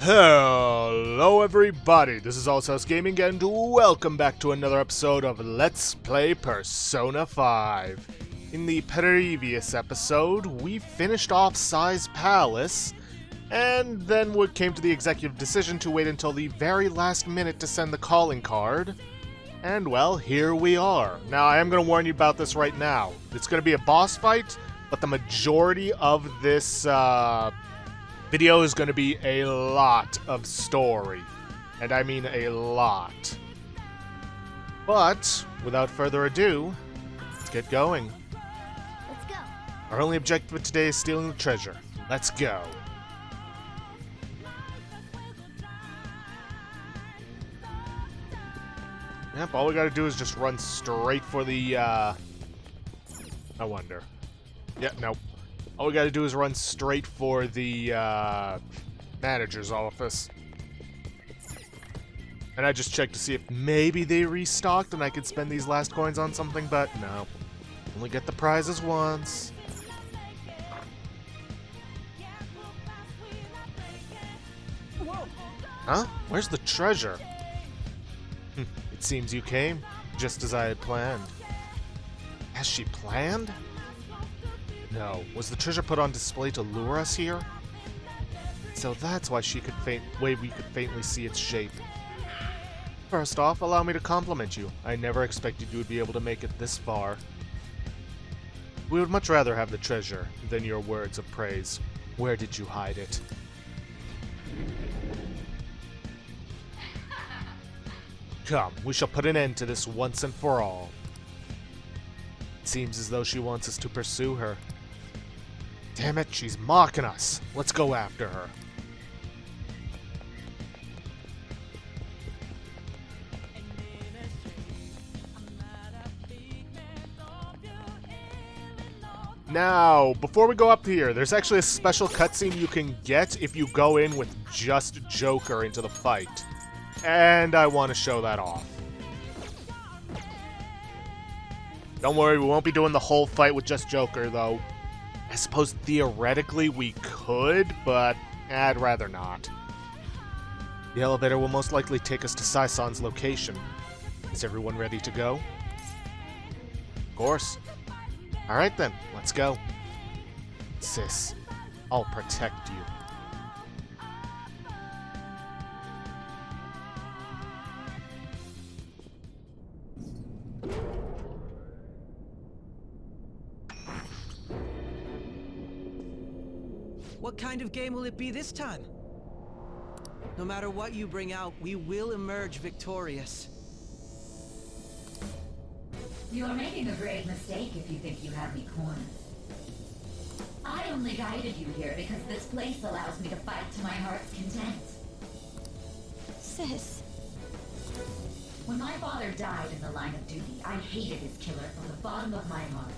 Hello everybody, this is Allshouse Gaming and welcome back to another episode of Let's Play Persona 5. In the previous episode, we finished off Sai's Palace, and then we came to the executive decision to wait until the very last minute to send the calling card. And well, here we are. Now, I am going to warn you about this right now. It's going to be a boss fight, but the majority of this, video is going to be a lot of story, and I mean a lot. But, without further ado, let's get going. Let's go. Our only objective today is stealing the treasure. Let's go. Yep, all we gotta do is just run straight for the, I wonder. Yeah, nope. All we gotta do is run straight for the, manager's office. And I just checked to see if maybe they restocked and I could spend these last coins on something, but no. Only get the prizes once. Huh? Where's the treasure? It seems you came, just as I had planned. Has she planned? No. Was the treasure put on display to lure us here? So that's why we could faintly see its shape. First off, allow me to compliment you. I never expected you would be able to make it this far. We would much rather have the treasure than your words of praise. Where did you hide it? Come, we shall put an end to this once and for all. It seems as though she wants us to pursue her. Damn it, she's mocking us. Let's go after her. Now, before we go up here, there's actually a special cutscene you can get if you go in with just Joker into the fight. And I want to show that off. Don't worry, we won't be doing the whole fight with just Joker, though. I suppose theoretically we could, but I'd rather not. The elevator will most likely take us to Sai-san's location. Is everyone ready to go? Of course. Alright then, let's go. Sis, I'll protect you. What kind of game will it be this time? No matter what you bring out, we will emerge victorious. You are making a grave mistake if you think you have me cornered. I only guided you here because this place allows me to fight to my heart's content. Sis. When my father died in the line of duty, I hated his killer from the bottom of my heart.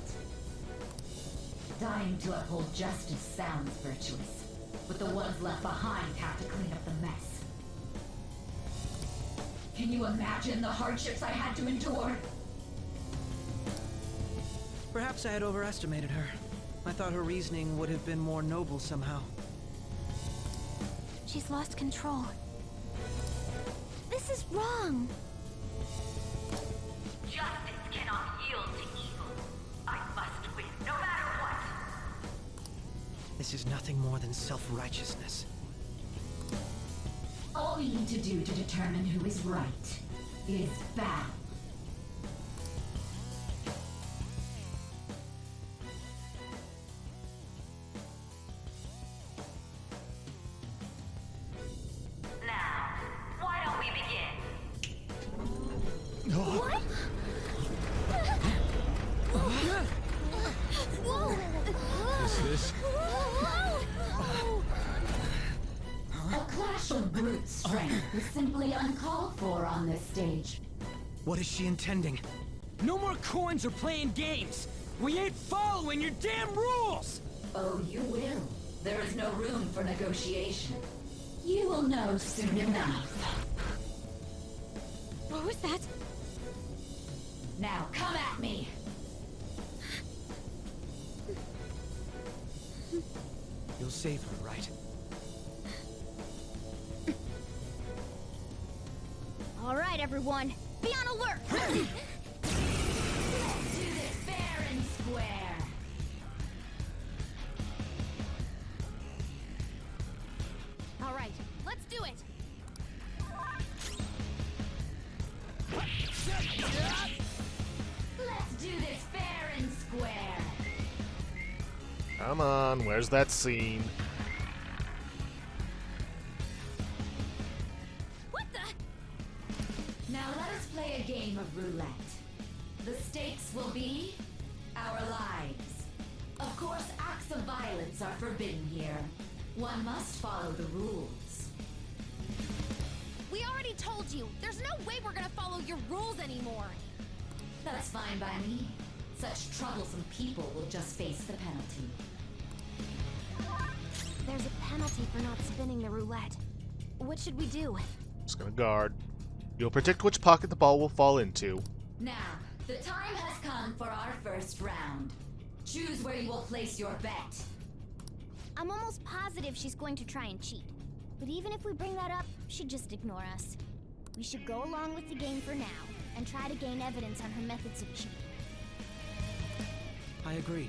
Dying to uphold justice sounds virtuous, but the ones left behind have to clean up the mess. Can you imagine the hardships I had to endure? Perhaps I had overestimated her. I thought her reasoning would have been more noble somehow. She's lost control. This is wrong. Justice cannot yield to evil. I must win, no matter what. This is nothing more than self-righteousness. All we need to do to determine who is right is battle. Now, why don't we begin? What? Is this? A clash of brute strength is simply uncalled for on this stage. What is she intending? No more coins or playing games! We ain't following your damn rules! Oh, you will. There is no room for negotiation. You will know soon enough. What was that? Now come at me! You'll save her, right? everyone. Be on alert. Let's do this fair and square. All right, let's do it. Let's do this fair and square. Come on, where's that scene? What the? Now let us play a game of roulette. The stakes will be our lives. Of course, acts of violence are forbidden here. One must follow the rules. We already told you. There's no way we're gonna follow your rules anymore. That's fine by me. Such troublesome people will just face the penalty. There's a penalty for not spinning the roulette. What should we do? Just gonna guard. You'll predict which pocket the ball will fall into. Now, the time has come for our first round. Choose where you will place your bet. I'm almost positive she's going to try and cheat. But even if we bring that up, she'd just ignore us. We should go along with the game for now, and try to gain evidence on her methods of cheating. I agree.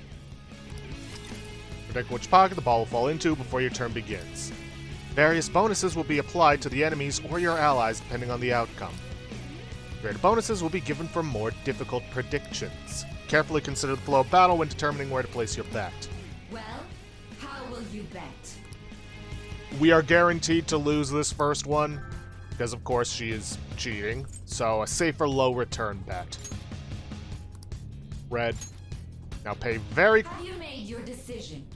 Predict which pocket the ball will fall into before your turn begins. Various bonuses will be applied to the enemies or your allies depending on the outcome. Greater bonuses will be given for more difficult predictions. Carefully consider the flow of battle when determining where to place your bet. Well, how will you bet? We are guaranteed to lose this first one, because of course she is cheating, so a safer low return bet. Red. Now Have you made your decision?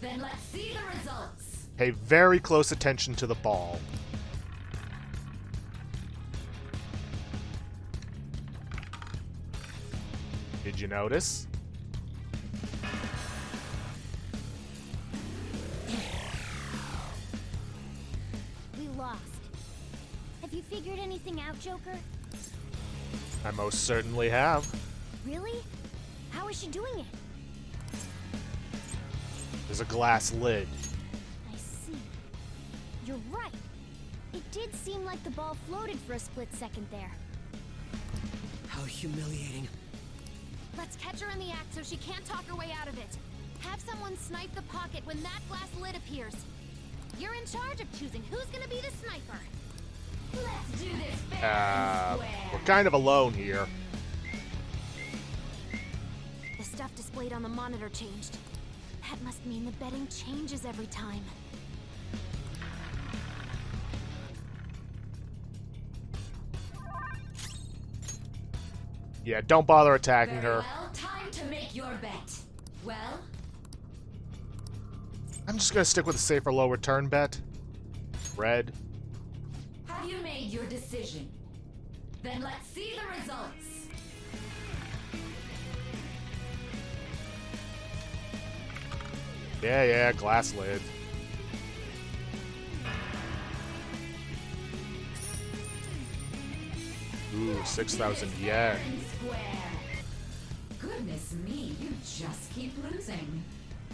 Then let's see the results. pay very close attention to the ball. Did you notice? We lost. Have you figured anything out, Joker? I most certainly have. Really? How is she doing it? There's a glass lid. I see. You're right. It did seem like the ball floated for a split second there. How humiliating. Let's catch her in the act so she can't talk her way out of it. Have someone snipe the pocket when that glass lid appears. You're in charge of choosing who's gonna be the sniper. Let's do this fair and square. We're kind of alone here. The stuff displayed on the monitor changed. That must mean the betting changes every time. Yeah, don't bother attacking Very her. well, time to make your bet. Well, I'm just gonna stick with a safer low return bet. Red. have you made your decision? Then let's see the results. Yeah, glass lid. Ooh, 6,000 yen. Fair and square. Goodness me, you just keep losing.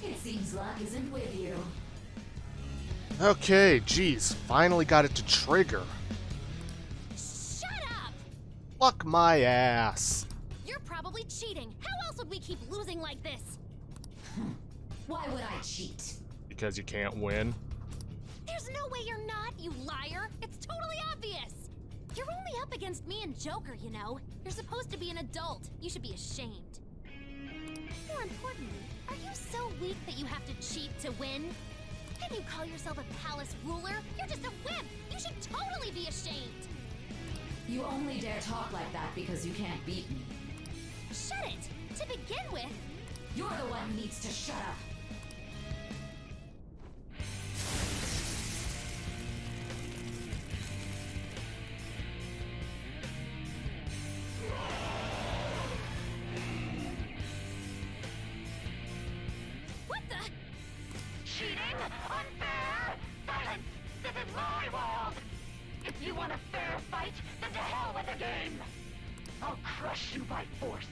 It seems luck isn't with you. Okay, geez, finally got it to trigger. Shut up! Fuck my ass. You're probably cheating. How else would we keep losing like this? Why would I cheat? Because you can't win. There's no way you're not, you liar! It's totally obvious! You're only up against me and Joker, you know. You're supposed to be an adult. You should be ashamed. More importantly, are you so weak that you have to cheat to win? Can you call yourself a palace ruler? You're just a wimp! You should totally be ashamed! You only dare talk like that because you can't beat me. Shut it! To begin with, You're the one who needs to shut up. what the? Cheating? Unfair? Silence! This is my world! If you want a fair fight, then to hell with the game! I'll crush you by force,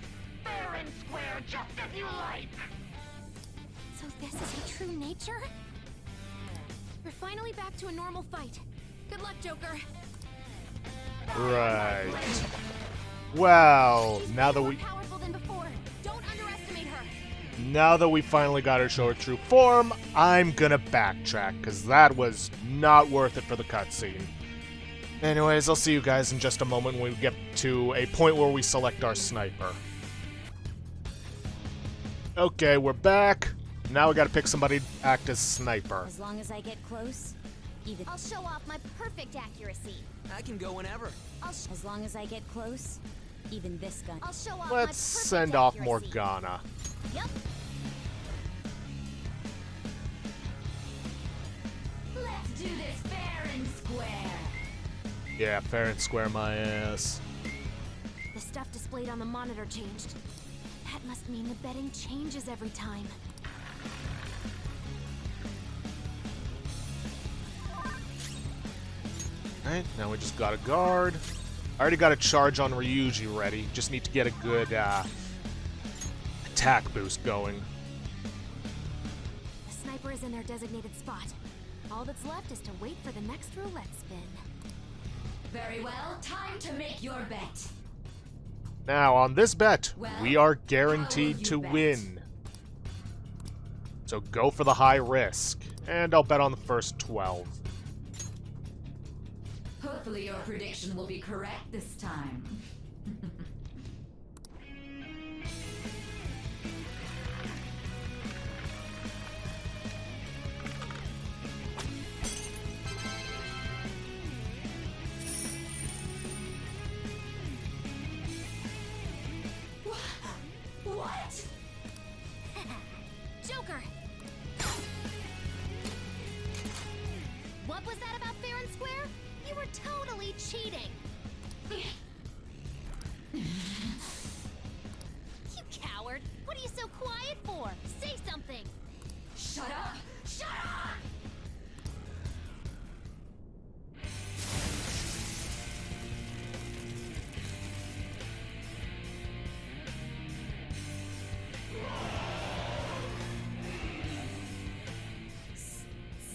fair and square, just as you like! So this is her true nature? We're finally back to a normal fight. Good luck, Joker. Right. Well, now that More we powerful than before. Don't underestimate her. finally got her show her true form, I'm gonna backtrack, because that was not worth it for the cutscene. Anyways, I'll see you guys in just a moment when we get to a point where we select our sniper. Okay, we're back. Now we gotta pick somebody to act as sniper. As long as I get close, even I'll show off my perfect accuracy. I can go whenever. as long as I get close, even this gun. I'll show off Let's my perfect send off accuracy. Morgana. Yep. Let's do this fair and square. Yeah, fair and square my ass. The stuff displayed on the monitor changed. That must mean the betting changes every time. Alright, now we just got a guard. I already got a charge on Ryuji ready. Just need to get a good attack boost going. The sniper is in their designated spot. All that's left is to wait for the next roulette spin. Very well, time to make your bet. Now, on this bet, Well, we are how will guaranteed you to bet? win. So go for the high risk. And I'll bet on the first 12. Hopefully your prediction will be correct this time. What? Joker! What was that about fair and square? You were totally cheating. You coward! What are you so quiet for? Say something! Shut up! Shut up!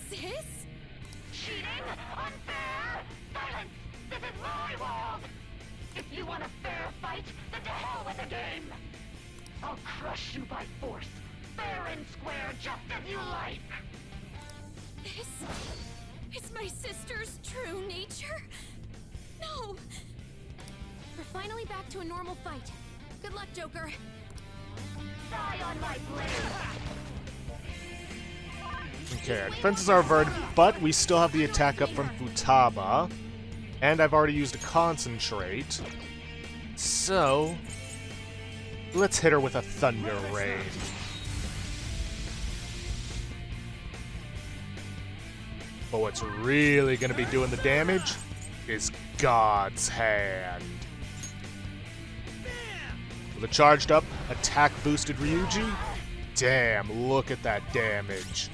Sis? Cheating? Unfair? Silence! This is my world! If you want a fair fight, then to hell with the game! I'll crush you by force, fair and square, just as you like! Is my sister's true nature? No! We're finally back to a normal fight. Good luck, Joker. Die on my blade! Okay, our defenses are averted, but we still have the attack up from Futaba. And I've already used a concentrate. So, let's hit her with a Thunder Rain. But what's really going to be doing the damage is God's Hand. With a charged up, attack boosted Ryuji. Damn, look at that damage.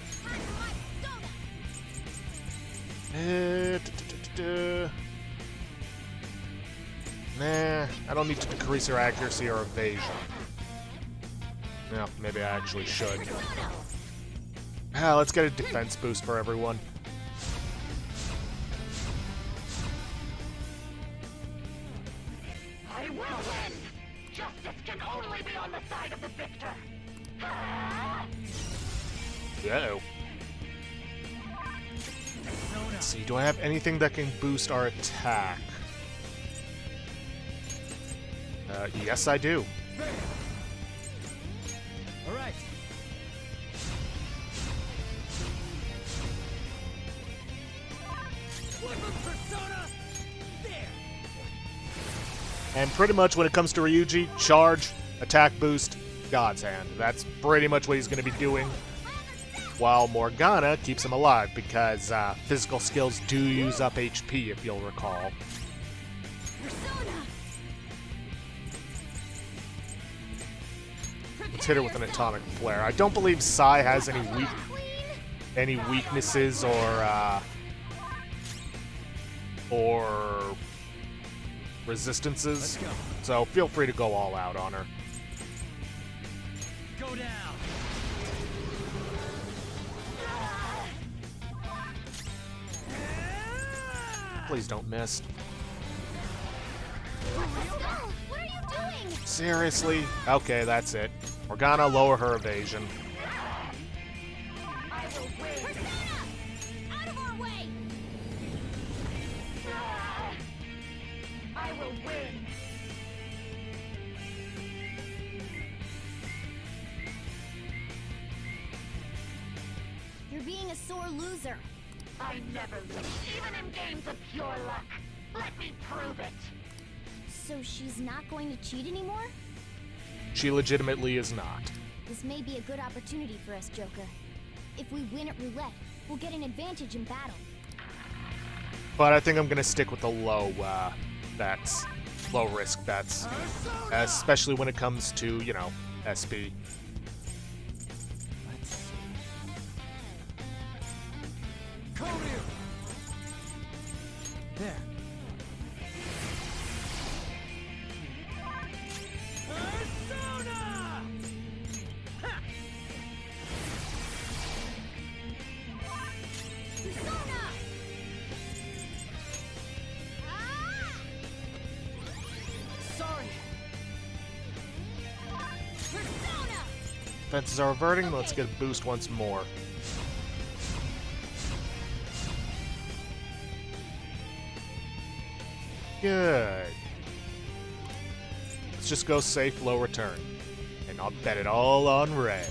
Nah, I don't need to decrease her accuracy or evasion. No, maybe I actually should. Let's get a defense boost for everyone. I will win! Justice can only be on the side of the victor! Ah! Uh-oh. Let's see, do I have anything that can boost our attack? Yes, I do. All right. Flip of Persona. There. And pretty much when it comes to Ryuji, charge, attack boost, God's Hand. That's pretty much what he's going to be doing. While Morgana keeps him alive because physical skills do use up HP, if you'll recall. Let's hit her with an Atomic Flare. I don't believe Sai has any weaknesses or resistances, so feel free to go all out on her. Go down. Please don't miss. What are you doing? Seriously? Okay, that's it. We're gonna lower her evasion. I will win. Persona! Out of our way! I will win. You're being a sore loser. I never lose, even in games of pure luck. Let me prove it. So she's not going to cheat anymore? She legitimately is not. This may be a good opportunity for us, Joker. If we win at roulette, we'll get an advantage in battle. But I think I'm gonna stick with the low bets. Low risk bets. Especially when it comes to, you know, SP. Let's see. Koryu! There. Persona! Persona! Ah! Sorry. Persona! Fences are reverting. Let's get a boost once more. Good. Let's just go safe, low return. And I'll bet it all on Ray.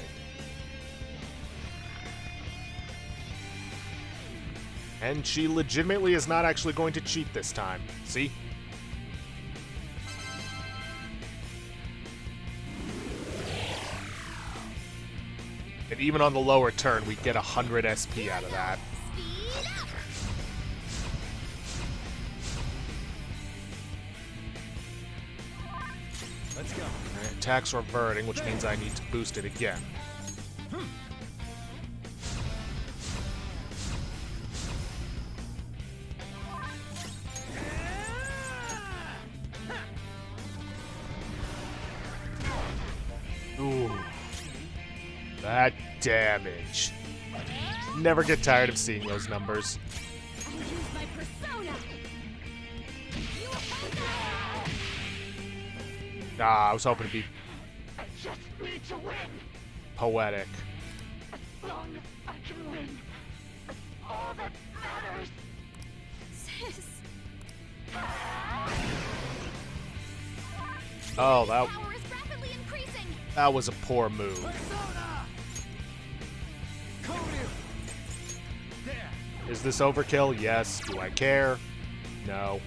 And she legitimately is not actually going to cheat this time. See? And even on the lower turn, we get 100 SP out of that. Speed up! Let's go. Alright, attack's reverting, which means I need to boost it again. Ooh. That damage. Never get tired of seeing those numbers. I use my persona! You Ah, I was hoping to be I just need to win. poetic. As long as I can win. That's all that matters. Sis! Oh, Power is rapidly increasing! that was a poor move. Persona! Koryu! There. Is this overkill? Yes. Do I care? No.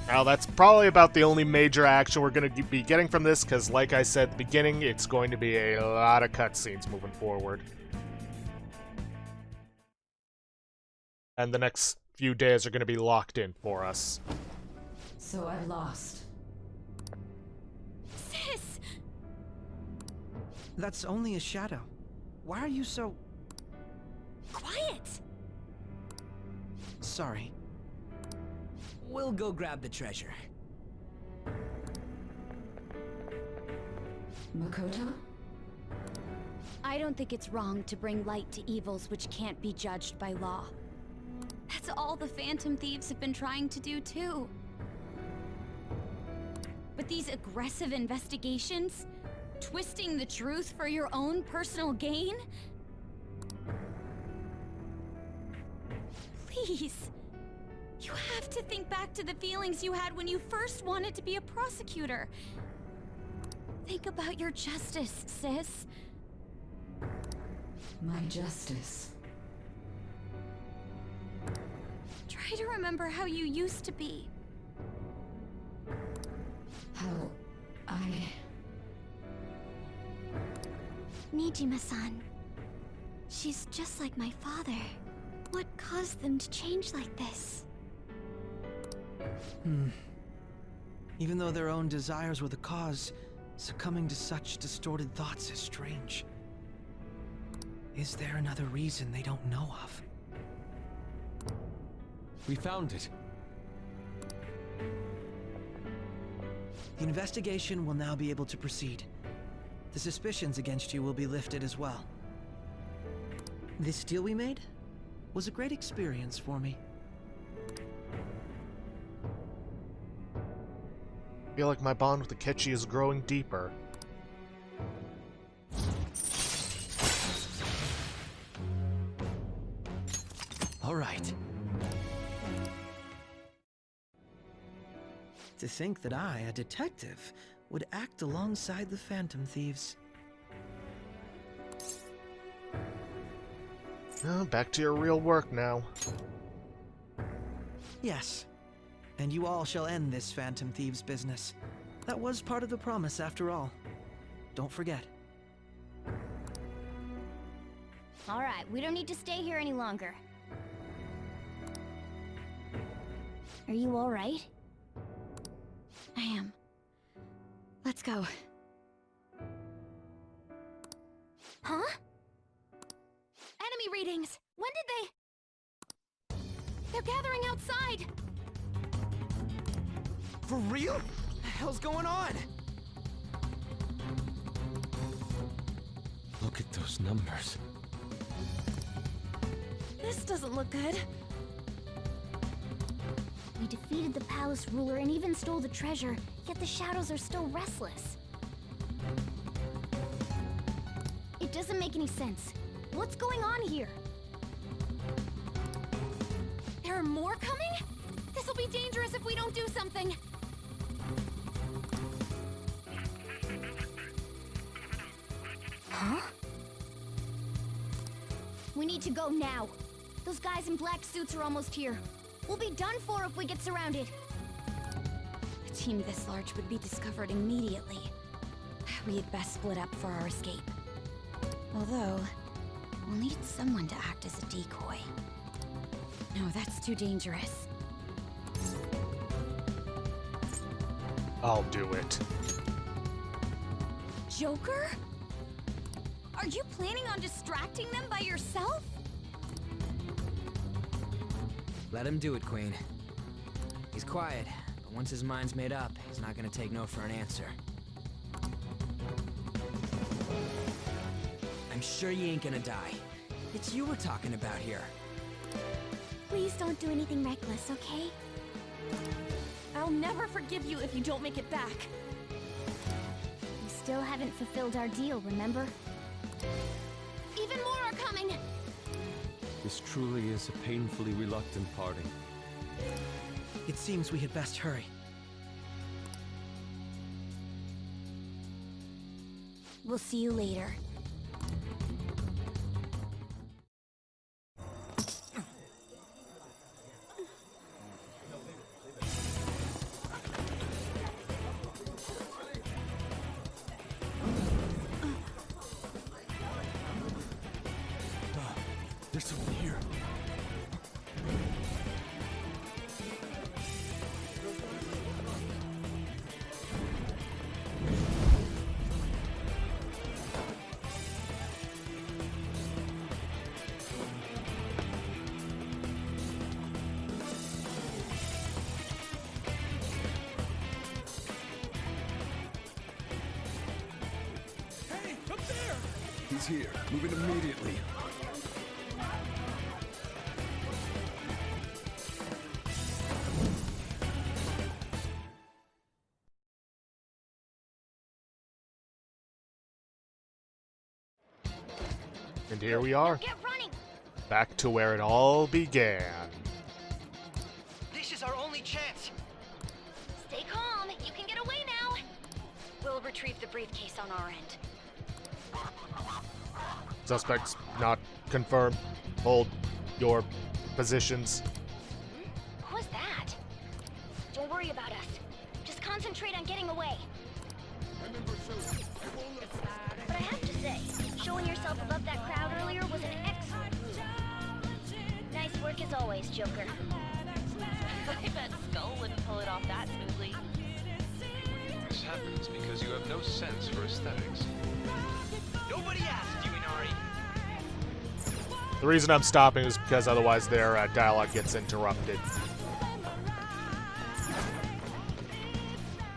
Now, that's probably about the only major action we're going to be getting from this, because like I said at the beginning, it's going to be a lot of cutscenes moving forward. And the next few days are going to be locked in for us. So I lost. Sis! That's only a shadow. Why are you so... Quiet! Sorry. We'll go grab the treasure. Makoto? I don't think it's wrong to bring light to evils which can't be judged by law. That's all the Phantom Thieves have been trying to do too. But these aggressive investigations? Twisting the truth for your own personal gain? Please. You have to think back to the feelings you had when you first wanted to be a prosecutor. Think about your justice, sis. My justice. Try to remember how you used to be. How I... Nijima-san. She's just like my father. What caused them to change like this? Even though their own desires were the cause, succumbing to such distorted thoughts is strange. Is there another reason they don't know of? We found it. The investigation will now be able to proceed. The suspicions against you will be lifted as well. This deal we made was a great experience for me. I feel like my bond with Akechi is growing deeper. All right. To think that I, a detective, would act alongside the Phantom Thieves. Oh, back to your real work now. Yes. And you all shall end this Phantom Thieves business. That was part of the promise after all. Don't forget. All right, we don't need to stay here any longer. Are you all right? I am. Let's go. Huh? Enemy readings! When did they... They're gathering outside! For real? What the hell's going on? Look at those numbers. This doesn't look good. We defeated the palace ruler and even stole the treasure, yet the shadows are still restless. It doesn't make any sense. What's going on here? There are more coming? This'll be dangerous if we don't do something. Huh? We need to go now. Those guys in black suits are almost here. We'll be done for if we get surrounded. A team this large would be discovered immediately. We had best split up for our escape. Although, we'll need someone to act as a decoy. No, that's too dangerous. I'll do it. Joker? Are you planning on distracting them by yourself? Let him do it, Queen. He's quiet, but once his mind's made up, he's not gonna take no for an answer. I'm sure you ain't gonna die. It's you we're talking about here. Please don't do anything reckless, okay? I'll never forgive you if you don't make it back. We still haven't fulfilled our deal, remember? Even more are coming! This truly is a painfully reluctant parting. It seems we had best hurry. We'll see you later. There's someone here. Hey, up there! He's here. Moving immediately. And here we are, Get running! back to where it all began. This is our only chance. Stay calm, you can get away now! We'll retrieve the briefcase on our end. Suspects not confirmed. Hold your positions. What was that? Don't worry about us. Just concentrate on getting away. But I have to say, showing yourself above that crowd earlier was an excellent move. Nice work as always, Joker. I bet Skull wouldn't pull it off that smoothly. This happens because you have no sense for aesthetics. Nobody asked you, Inari. The reason I'm stopping is because otherwise their dialogue gets interrupted.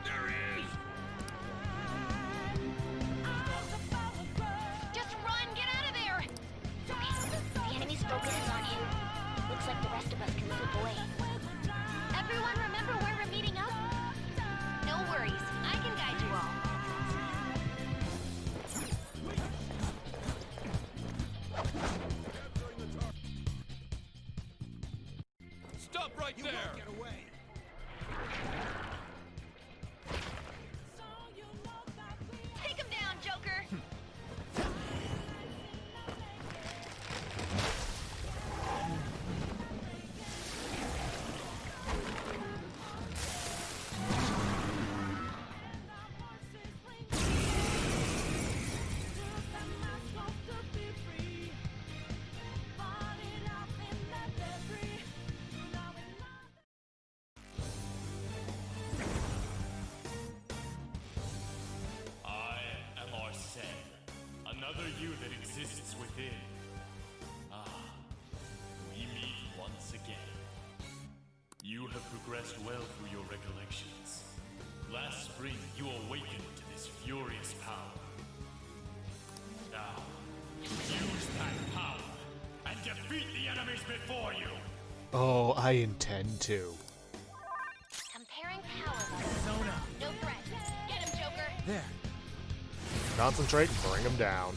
There he is. boy. Everyone remember where we're meeting up? No worries, I can guide you all. Stop right there! Get away! Take him down, Joker! I am Arsene, another you that exists within. Ah, we meet once again. You have progressed well through your recollections. Last spring, you awakened to this furious power. Now, use that power and defeat the enemies before you! Oh, I intend to. Comparing power levels. No threat. Get him, Joker! There. Concentrate and bring him down.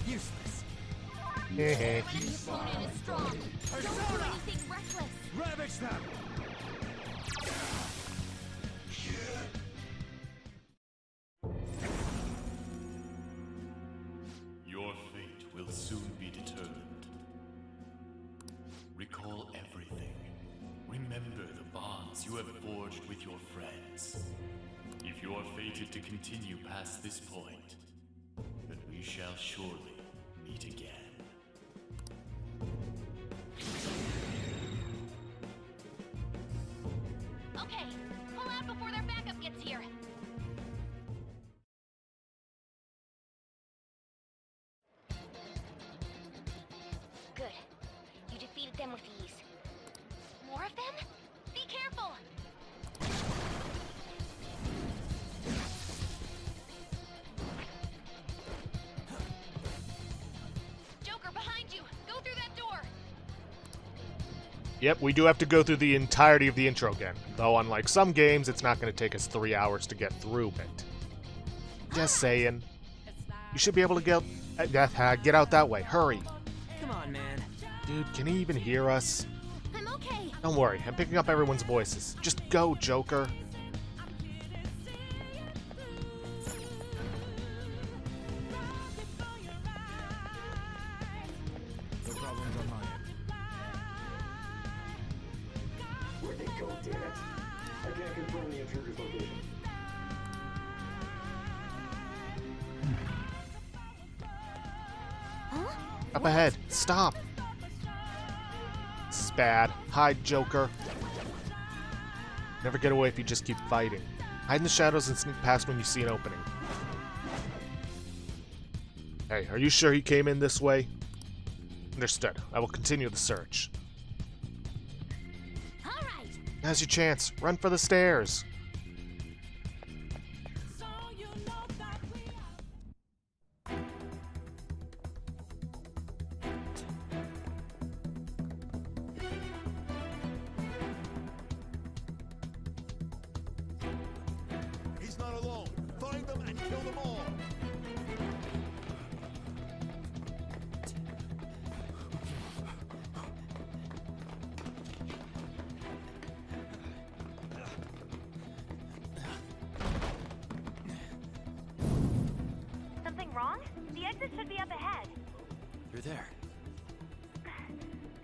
Useless. Heh. This opponent is strong. Don't do anything reckless. Ravage them! Your fate will soon be determined. Recall everything. Remember the bonds you have forged with your friends. If you are fated to continue past this point, then we shall surely meet again. Okay, pull out before their backup gets here. Good. You defeated them with ease. More of them? Be careful! Joker, behind you! Go through that door! Yep, we do have to go through the entirety of the intro again. Though unlike some games, it's not going to take us 3 hours to get through it. Just saying. You should be able to get out that way. Hurry. Come on, man. Dude, can he even hear us? I'm okay. Don't worry, I'm picking up everyone's voices. Just go, Joker. No problems on my end. Where'd they go, damn it? I can't confirm the intruder's location. Up ahead. Stop. This is bad. Hide, Joker. Never get away if you just keep fighting. Hide in the shadows and sneak past when you see an opening. Hey, are you sure he came in this way? Understood. I will continue the search. All right. Now's your chance. Run for the stairs. He's not alone. Find them and kill them all. Something wrong? The exit should be up ahead. You're there.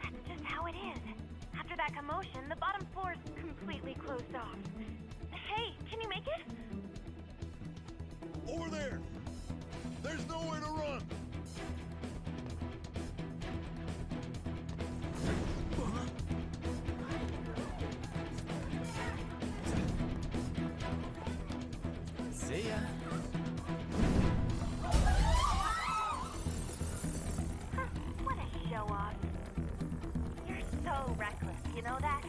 That's just how it is. After that commotion, the bottom floor's completely closed off. Hey, can you make it? Over there. There's nowhere to run. See ya. What a show off. You're so reckless, you know that?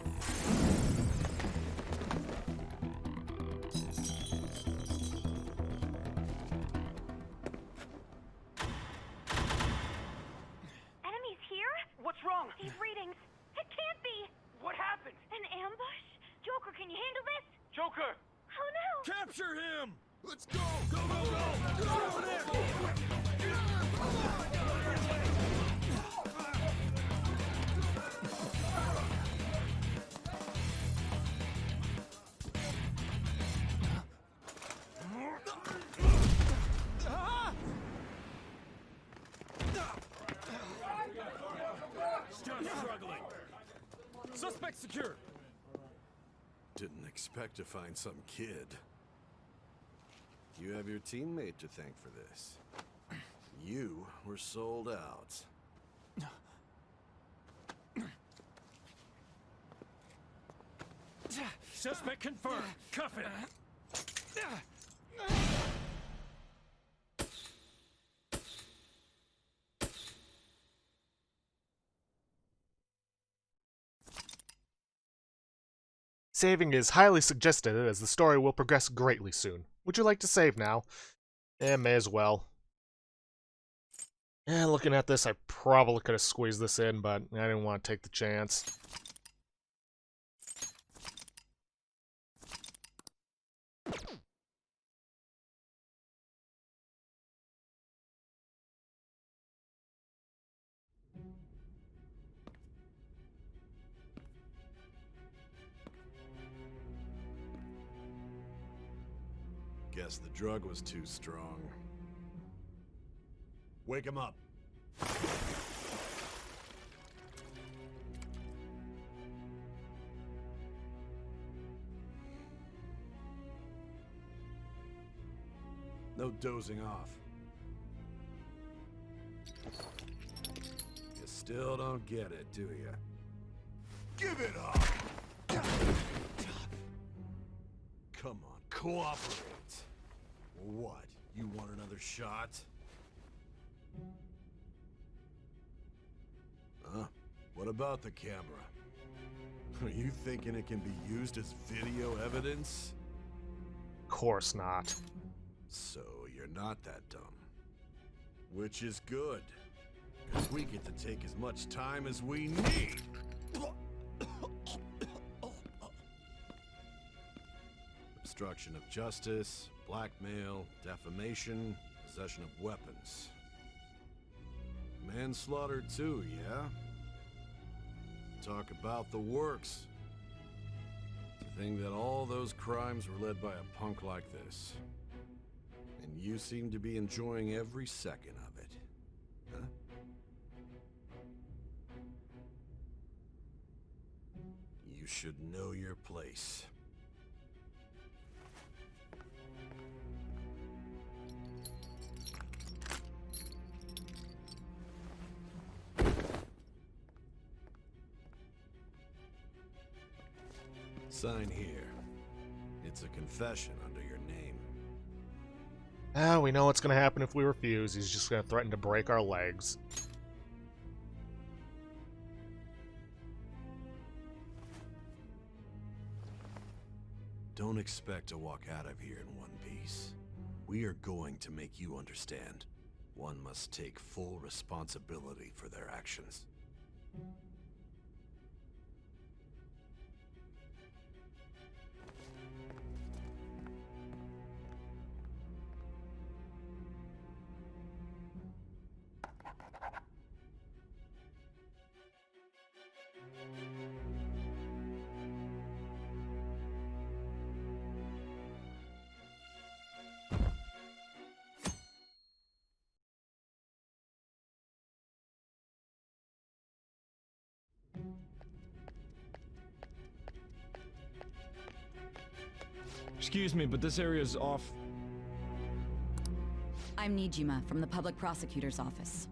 Enemies here? What's Can you handle this? Joker! Oh no! Capture him! Let's go! Go, go, go! Go there! Stop struggling! Suspect secured! Didn't expect to find some kid. You have your teammate to thank for this. You were sold out. Suspect confirmed. Cuff it. Saving is highly suggested as the story will progress greatly soon. Would you like to save now? May as well. Looking at this, I probably could have squeezed this in, but I didn't want to take the chance. Guess the drug was too strong. Wake him up. No dozing off. You still don't get it, do you? Give it up! Come on, cooperate. What? You want another shot? Huh? What about the camera? Are you thinking it can be used as video evidence? Of course not. So you're not that dumb. Which is good. Because we get to take as much time as we need. Obstruction of justice, blackmail, defamation, possession of weapons. Manslaughter too, yeah? Talk about the works. To think that all those crimes were led by a punk like this. And you seem to be enjoying every second of it. Huh? You should know your place. Sign here. It's a confession under your name. We know what's going to happen if we refuse. He's just going to threaten to break our legs. Don't expect to walk out of here in one piece. We are going to make you understand. One must take full responsibility for their actions. Excuse me, but this area's off. I'm Nijima from the Public Prosecutor's Office.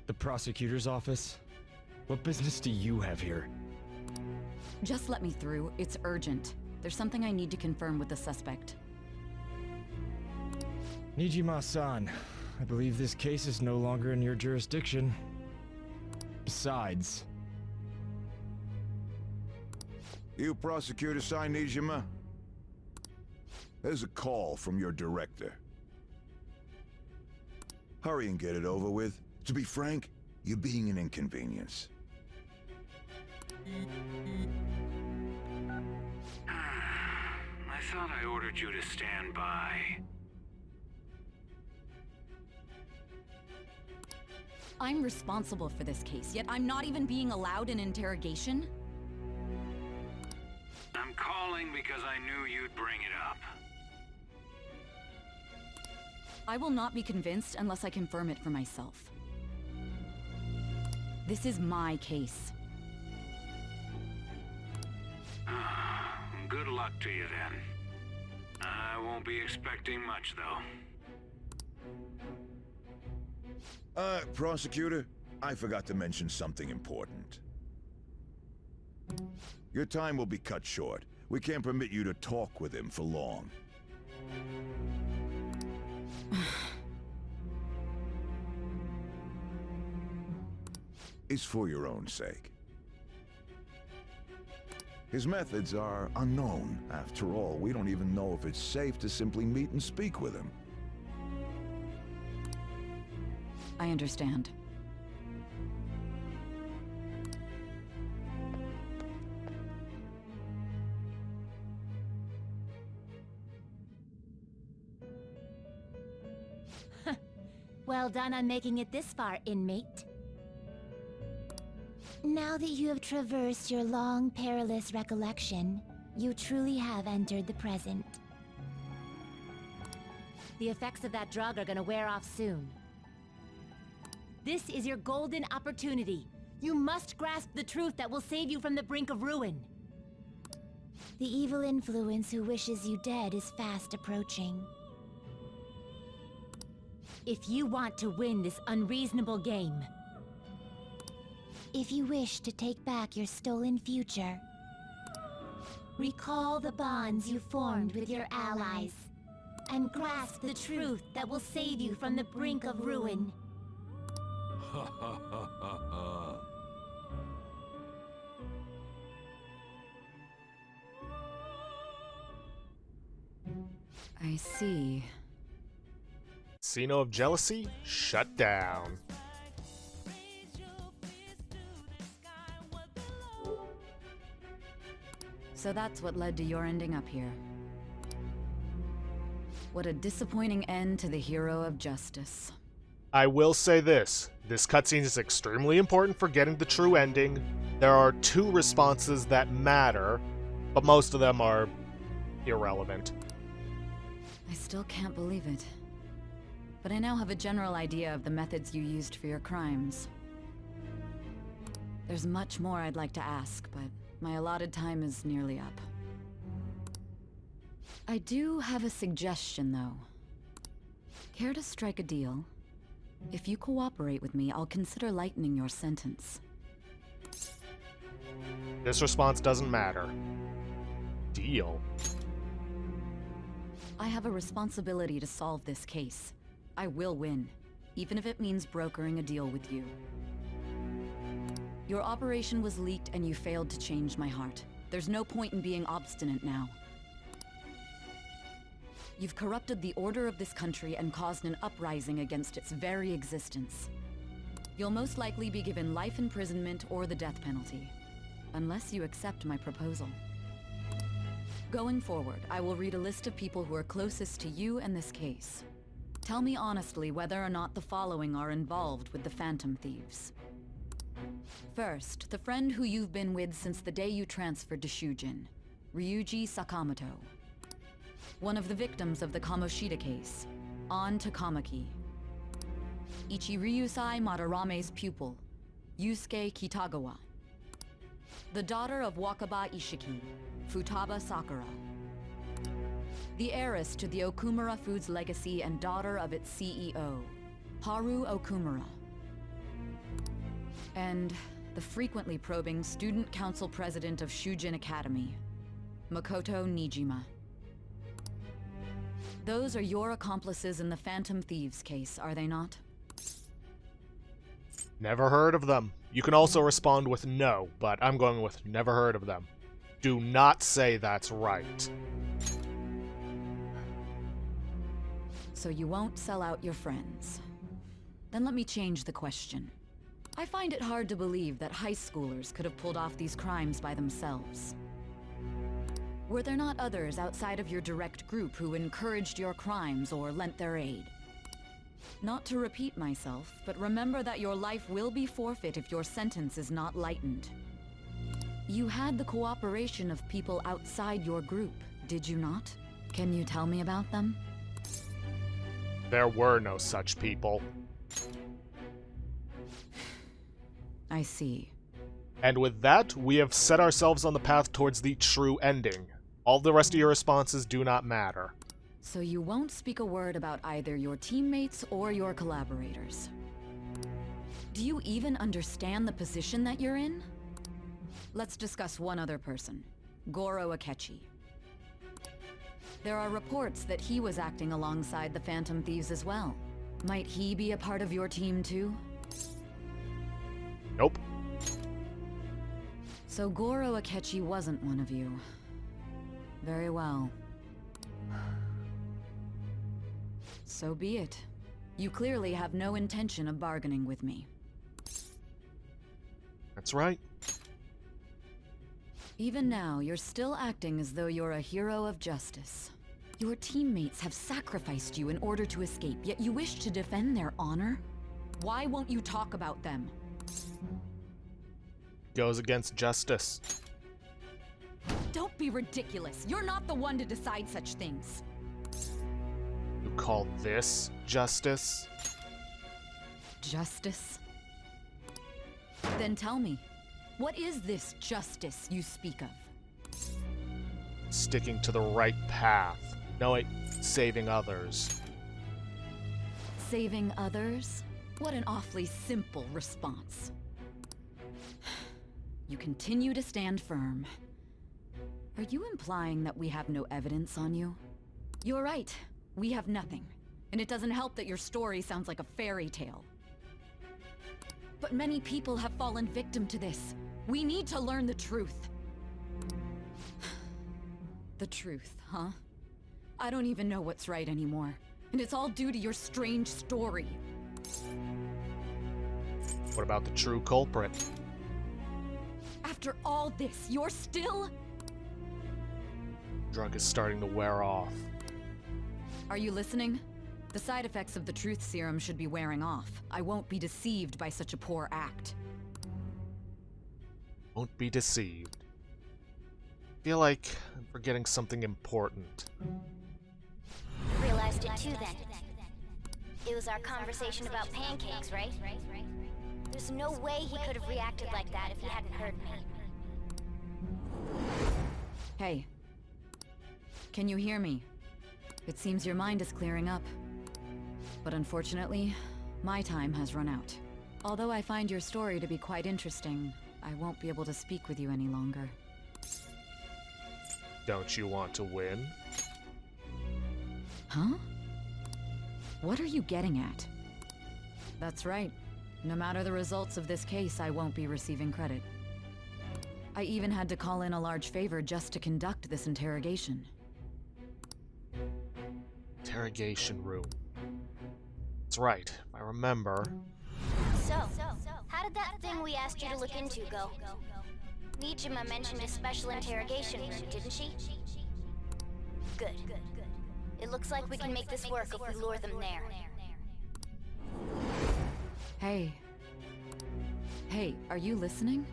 The prosecutor's office? What business do you have here? Just let me through. It's urgent. There's something I need to confirm with the suspect. Nijima-san, I believe this case is no longer in your jurisdiction. Besides... You prosecutor signed Nijima? There's a call from your director. Hurry and get it over with. To be frank, you're being an inconvenience. thought I ordered you to stand by. I'm responsible for this case, yet I'm not even being allowed an interrogation? I'm calling because I knew you'd bring it up. I will not be convinced unless I confirm it for myself. This is my case. Good luck to you then. I won't be expecting much, though. Prosecutor, I forgot to mention something important. Your time will be cut short. We can't permit you to talk with him for long. It's for your own sake. His methods are unknown. After all, we don't even know if it's safe to simply meet and speak with him. I understand. Well done on making it this far, inmate. Now that you have traversed your long, perilous recollection, you truly have entered the present. The effects of that drug are gonna wear off soon. This is your golden opportunity. You must grasp the truth that will save you from the brink of ruin. The evil influence who wishes you dead is fast approaching. If you want to win this unreasonable game, if you wish to take back your stolen future, recall the bonds you formed with your allies, and grasp the truth that will save you from the brink of ruin. Ha ha ha ha ha. I see. Casino of Jealousy shut down. So that's what led to your ending up here. What a disappointing end to the hero of justice. I will say this cutscene is extremely important for getting the true ending. There are 2 responses that matter, but most of them are irrelevant. I still can't believe it. But I now have a general idea of the methods you used for your crimes. There's much more I'd like to ask, but my allotted time is nearly up. I do have a suggestion, though. Care to strike a deal? If you cooperate with me, I'll consider lightening your sentence. This response doesn't matter. Deal. I have a responsibility to solve this case. I will win, even if it means brokering a deal with you. Your operation was leaked and you failed to change my heart. There's no point in being obstinate now. You've corrupted the order of this country and caused an uprising against its very existence. You'll most likely be given life imprisonment or the death penalty, unless you accept my proposal. Going forward, I will read a list of people who are closest to you and this case. Tell me honestly whether or not the following are involved with the Phantom Thieves. First, the friend who you've been with since the day you transferred to Shujin, Ryuji Sakamoto. One of the victims of the Kamoshida case, An Takamaki. Ichiryusai Madarame's pupil, Yusuke Kitagawa. The daughter of Wakaba Ishiki, Futaba Sakura. The heiress to the Okumura Foods legacy and daughter of its CEO, Haru Okumura. And the frequently probing student council president of Shujin Academy, Makoto Nijima. Those are your accomplices in the Phantom Thieves case, are they not? Never heard of them. You can also respond with no, but I'm going with never heard of them. Do not say that's right. So you won't sell out your friends. Then let me change the question. I find it hard to believe that high schoolers could have pulled off these crimes by themselves. Were there not others outside of your direct group who encouraged your crimes or lent their aid? Not to repeat myself, but remember that your life will be forfeit if your sentence is not lightened. You had the cooperation of people outside your group, did you not? Can you tell me about them? There were no such people. I see. And with that, we have set ourselves on the path towards the true ending. All the rest of your responses do not matter. So you won't speak a word about either your teammates or your collaborators. Do you even understand the position that you're in? Let's discuss one other person, Goro Akechi. There are reports that he was acting alongside the Phantom Thieves as well. Might he be a part of your team too? Nope. So Goro Akechi wasn't one of you. Very well. So be it. You clearly have no intention of bargaining with me. That's right. Even now, you're still acting as though you're a hero of justice. Your teammates have sacrificed you in order to escape, yet you wish to defend their honor? Why won't you talk about them? Goes against justice. Don't be ridiculous. You're not the one to decide such things. You call this justice? Justice? Then tell me, what is this justice you speak of? Sticking to the right path. No, wait, saving others. Saving others? What an awfully simple response. You continue to stand firm. Are you implying that we have no evidence on you? You're right. We have nothing. And it doesn't help that your story sounds like a fairy tale. But many people have fallen victim to this. We need to learn the truth. The truth, huh? I don't even know what's right anymore. And it's all due to your strange story. What about the true culprit? After all this, you're still... Drug is starting to wear off. Are you listening? The side effects of the truth serum should be wearing off. I won't be deceived by such a poor act. Won't be deceived. Feel like I'm forgetting something important. Realized it too then. It was our conversation about pancakes, right? There's no way he could have reacted like that if he hadn't heard me. Hey. Can you hear me? It seems your mind is clearing up. But unfortunately, my time has run out. Although I find your story to be quite interesting, I won't be able to speak with you any longer. Don't you want to win? Huh? What are you getting at? That's right. No matter the results of this case, I won't be receiving credit. I even had to call in a large favor just to conduct this interrogation. Interrogation room. That's right, I remember. So, how did that thing we asked you to look into go? Nijima mentioned a special interrogation room, didn't she? Good. It looks like we can make this work if we lure them there. Hey. Hey, are you listening?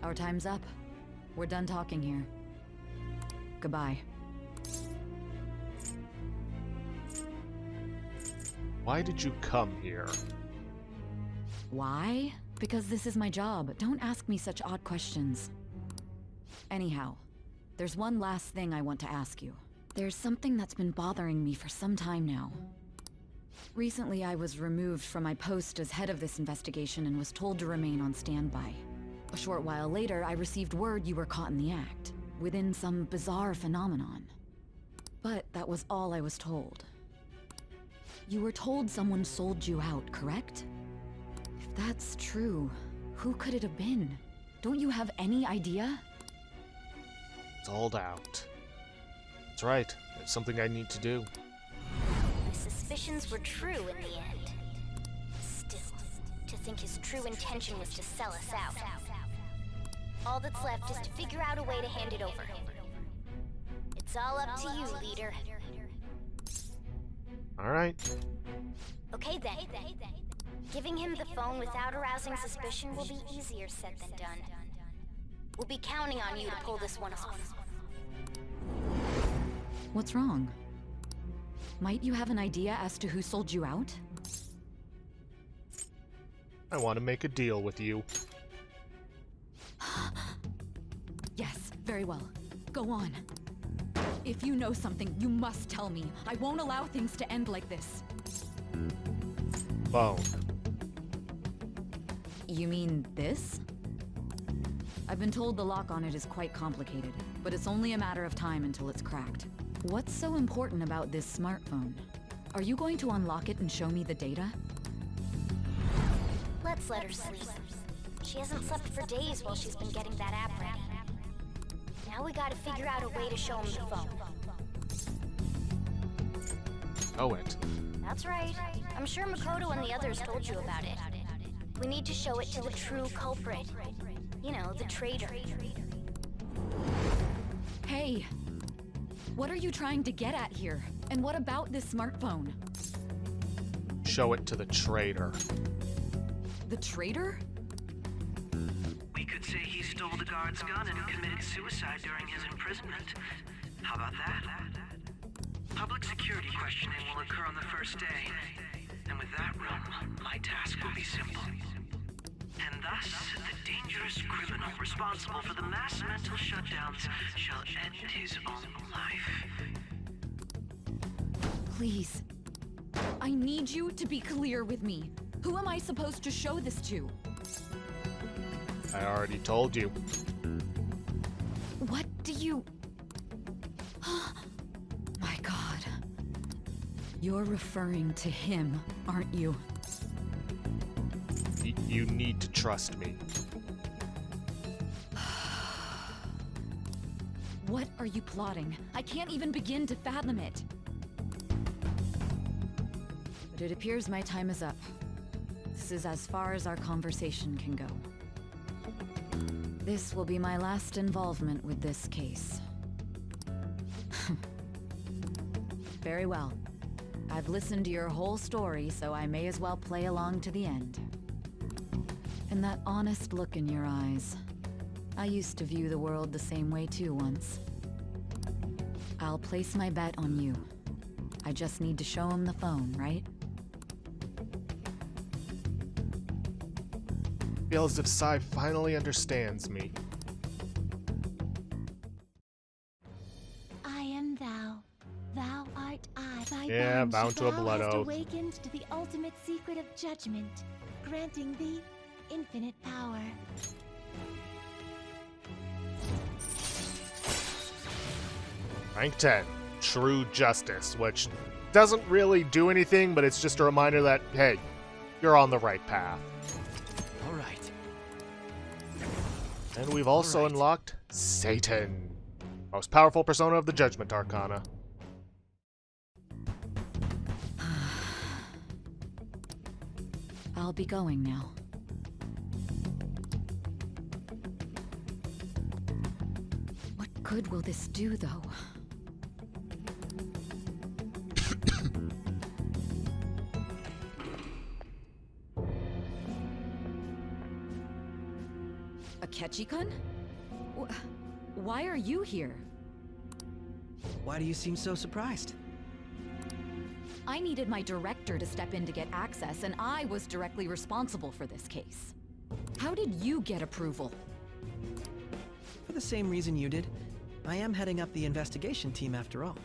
Our time's up. We're done talking here. Goodbye. Why did you come here? Why? Because this is my job. Don't ask me such odd questions. Anyhow, there's one last thing I want to ask you. There's something that's been bothering me for some time now. Recently, I was removed from my post as head of this investigation and was told to remain on standby. A short while later, I received word you were caught in the act, within some bizarre phenomenon. But that was all I was told. You were told someone sold you out, correct? If that's true, who could it have been? Don't you have any idea? Sold out. That's right, there's something I need to do. My suspicions were true in the end. Still, to think his true intention was to sell us out. All that's left is to figure out a way to hand it over. It's all up to you, leader. Alright. Okay then. Giving him the phone without arousing suspicion will be easier said than done. We'll be counting on you to pull this one off. What's wrong? Might you have an idea as to who sold you out? I want to make a deal with you. Yes, very well. Go on. If you know something, you must tell me. I won't allow things to end like this. Phone. You mean this? I've been told the lock on it is quite complicated, but it's only a matter of time until it's cracked. What's so important about this smartphone? Are you going to unlock it and show me the data? Let's let her sleep. She hasn't slept for days while she's been getting that app ready. Now we gotta figure out a way to show him the phone. Show it. That's right. I'm sure Makoto and the others told you about it. We need to show it to the true culprit. You know, the traitor. Hey! What are you trying to get at here? And what about this smartphone? Show it to the traitor. The traitor? We could say he stole the guard's gun and committed suicide during his imprisonment. How about that? Public security questioning will occur on the first day. And with that realm, my task will be simple. And thus, the dangerous criminal responsible for the mass mental shutdowns shall end his own life. Please. I need you to be clear with me. Who am I supposed to show this to? I already told you. What do you... My God. You're referring to him, aren't you? You need to trust me. What are you plotting? I can't even begin to fathom it. But it appears my time is up. This is as far as our conversation can go. This will be my last involvement with this case. Very well. I've listened to your whole story, so I may as well play along to the end. And that honest look in your eyes. I used to view the world the same way too once. I'll place my bet on you. I just need to show him the phone, right? Feels as if Sai finally understands me. I am thou. Thou art I. Thy Yeah, bound to a thou blood hast oath. awakened to the ultimate secret of judgment, granting thee infinite power. Rank 10, True Justice, which doesn't really do anything, but it's just a reminder that, hey, you're on the right path. All right. And we've also unlocked Satan, most powerful persona of the Judgment Arcana. I'll be going now. What good will this do, though? Akechi-kun? Why are you here? Why do you seem so surprised? I needed my director to step in to get access, and I was directly responsible for this case. How did you get approval? For the same reason you did. I am heading up the investigation team after all.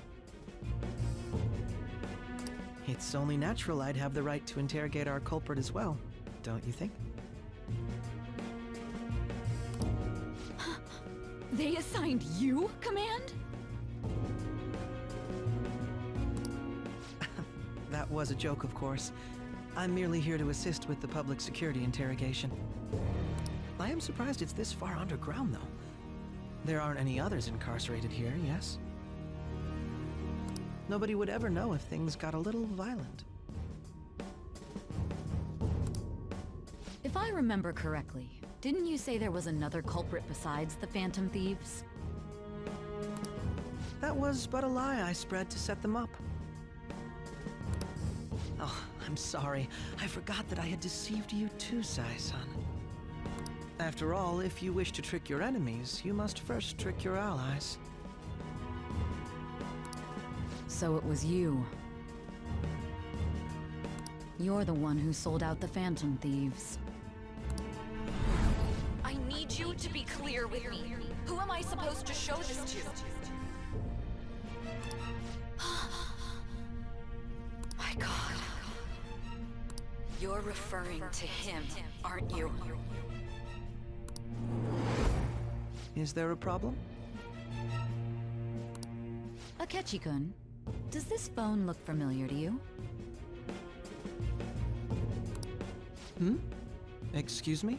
It's only natural I'd have the right to interrogate our culprit as well, don't you think? They assigned you command? That was a joke, of course. I'm merely here to assist with the public security interrogation. I am surprised it's this far underground, though. There aren't any others incarcerated here, yes? Nobody would ever know if things got a little violent. If I remember correctly, Didn't you say there was another culprit besides the Phantom Thieves? That was but a lie I spread to set them up. Oh, I'm sorry. I forgot that I had deceived you too, Sai-san. After all, if you wish to trick your enemies, you must first trick your allies. So it was you. You're the one who sold out the Phantom Thieves. I need you to be clear with me. Who am I supposed to show this to? My God. You're referring to him, aren't you? Is there a problem? Akechi-kun, does this phone look familiar to you? Hmm? Excuse me?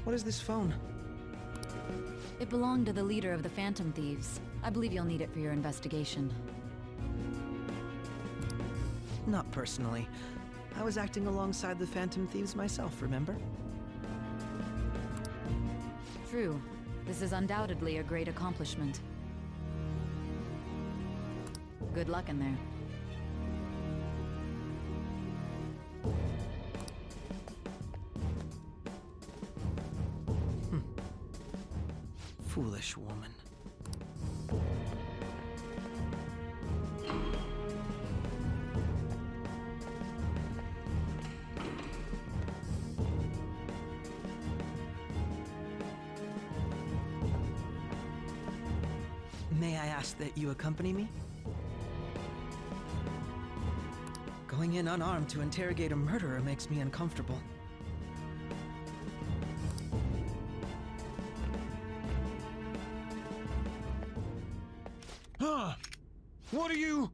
What is this phone? It belonged to the leader of the Phantom Thieves. I believe you'll need it for your investigation. Not personally. I was acting alongside the Phantom Thieves myself, remember? True. This is undoubtedly a great accomplishment. Good luck in there. Foolish woman. May I ask that you accompany me? Going in unarmed to interrogate a murderer makes me uncomfortable. Huh? What are you?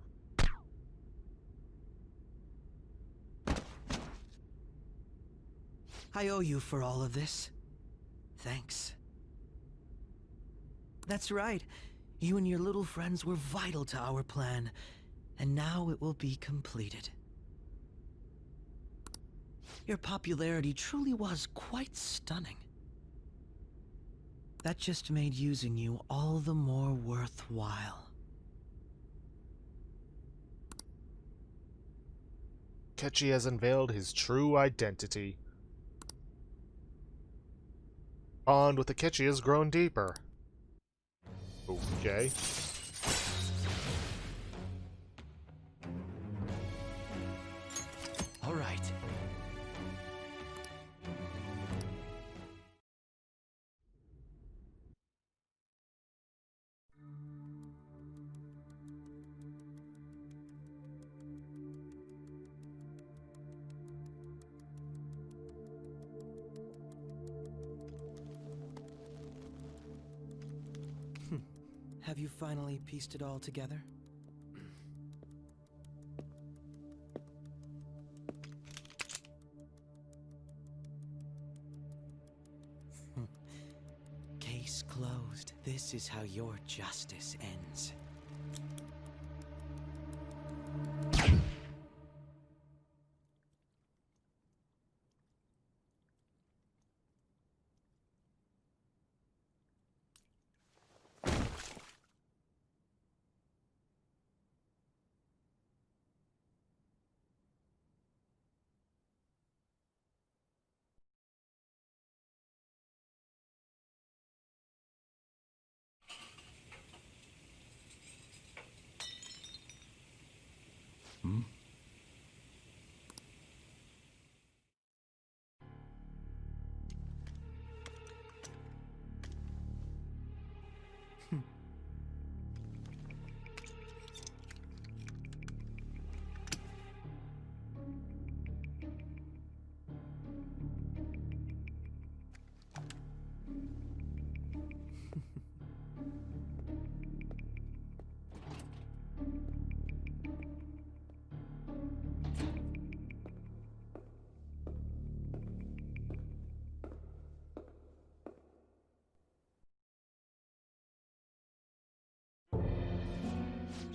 I owe you for all of this. Thanks. That's right. You and your little friends were vital to our plan, and now it will be completed. Your popularity truly was quite stunning. That just made using you all the more worthwhile. Akechi has unveiled his true identity. Bond with Akechi has grown deeper. Okay. All right. Have you finally pieced it all together? Case closed. This is how your justice ends. Hmm?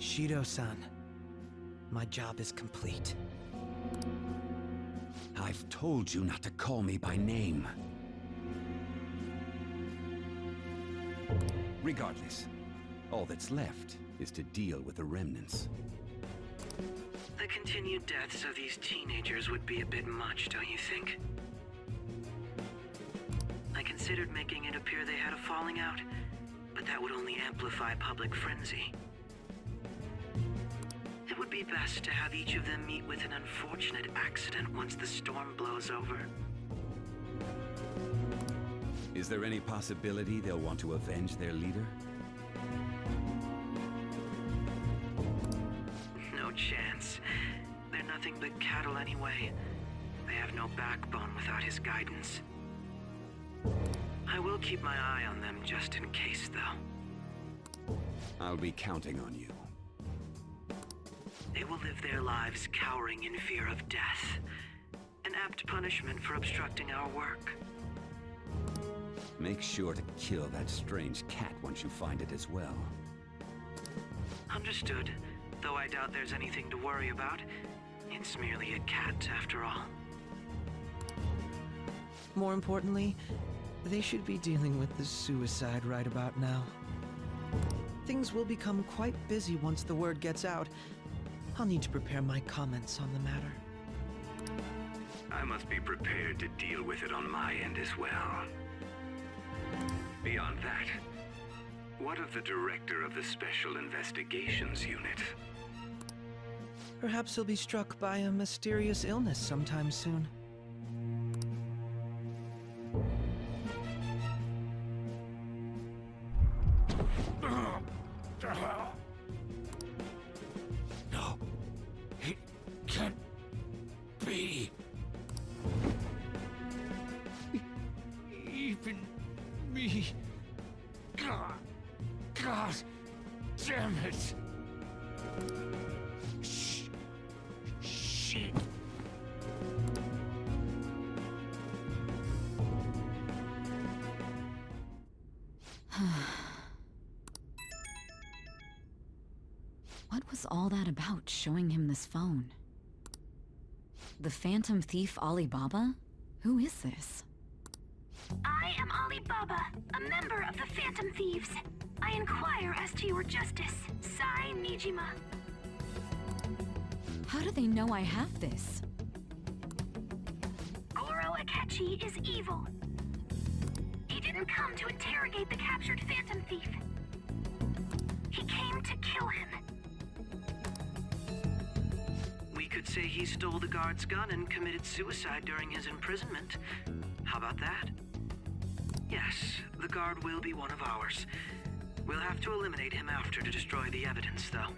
Shido-san, my job is complete. I've told you not to call me by name. Regardless, all that's left is to deal with the remnants. The continued deaths of these teenagers would be a bit much, don't you think? I considered making it appear they had a falling out, but that would only amplify public frenzy. It would be best to have each of them meet with an unfortunate accident once the storm blows over. Is there any possibility they'll want to avenge their leader? No chance. They're nothing but cattle anyway. They have no backbone without his guidance. I will keep my eye on them just in case, though. I'll be counting on you. They will live their lives cowering in fear of death. An apt punishment for obstructing our work. Make sure to kill that strange cat once you find it as well. Understood. Though I doubt there's anything to worry about. It's merely a cat, after all. More importantly, they should be dealing with the suicide right about now. Things will become quite busy once the word gets out. I'll need to prepare my comments on the matter. I must be prepared to deal with it on my end as well. Beyond that, what of the director of the Special Investigations Unit? Perhaps he'll be struck by a mysterious illness sometime soon. No, it can't be. Even me. God damn it. Shit. What was all that about, showing him this phone? The Phantom Thief Alibaba? Who is this? I am Alibaba, a member of the Phantom Thieves. I inquire as to your justice, Sai Nijima. How do they know I have this? Goro Akechi is evil. He didn't come to interrogate the captured Phantom Thief. He came to kill him. We could say he stole the guard's gun and committed suicide during his imprisonment. How about that? Yes, the guard will be one of ours. We'll have to eliminate him after to destroy the evidence, though.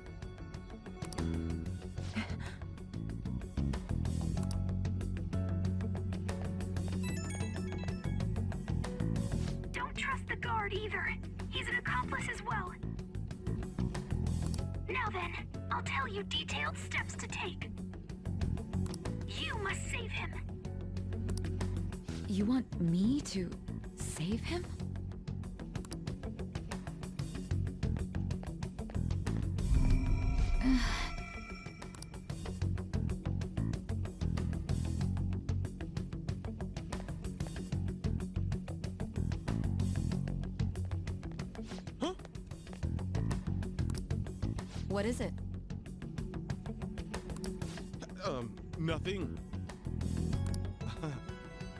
Don't trust the guard either. He's an accomplice as well. Now then, I'll tell you detailed steps to take. You must save him. You want me to save him? Huh? What is it? Nothing.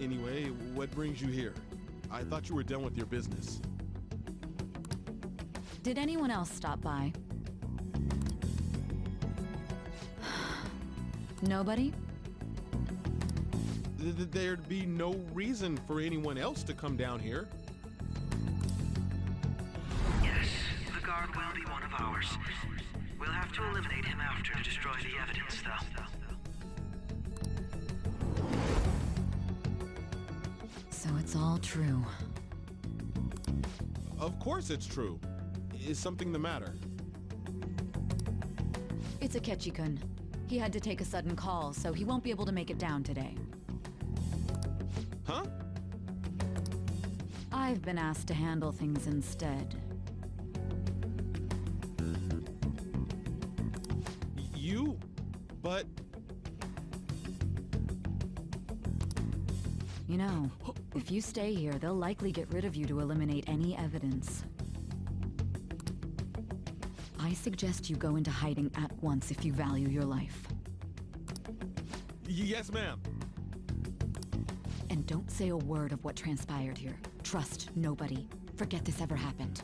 Anyway, what brings you here? I thought you were done with your business. Did anyone else stop by? Nobody? There'd be no reason for anyone else to come down here. Yes, the guard will be one of ours. We'll have to eliminate him after to destroy the evidence, though. So it's all true. Of course it's true. Is something the matter? It's Akechi-kun. He had to take a sudden call, so he won't be able to make it down today. Huh? I've been asked to handle things instead. But... You know, if you stay here, they'll likely get rid of you to eliminate any evidence. I suggest you go into hiding at once if you value your life. Yes, ma'am. And don't say a word of what transpired here. Trust nobody. Forget this ever happened.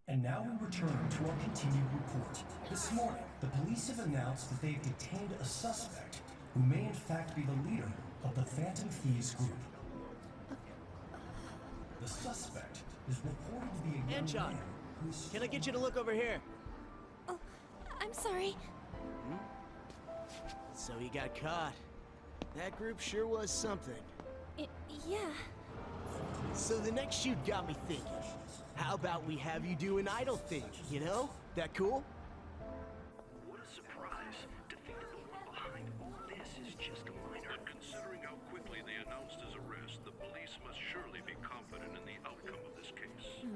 And now we return to our continued report. This morning, the police have announced that they've detained a suspect who may in fact be the leader of the Phantom Thieves group. The suspect is reported to be a young Anton, man who's... can I get you to look over here? Oh, I'm sorry. So he got caught. That group sure was something. Yeah. So the next shoot got me thinking. How about we have you do an idle thing, you know? That cool? What a surprise. To think that the one behind all this is just a minor. But considering how quickly they announced his arrest, the police must surely be confident in the outcome of this case.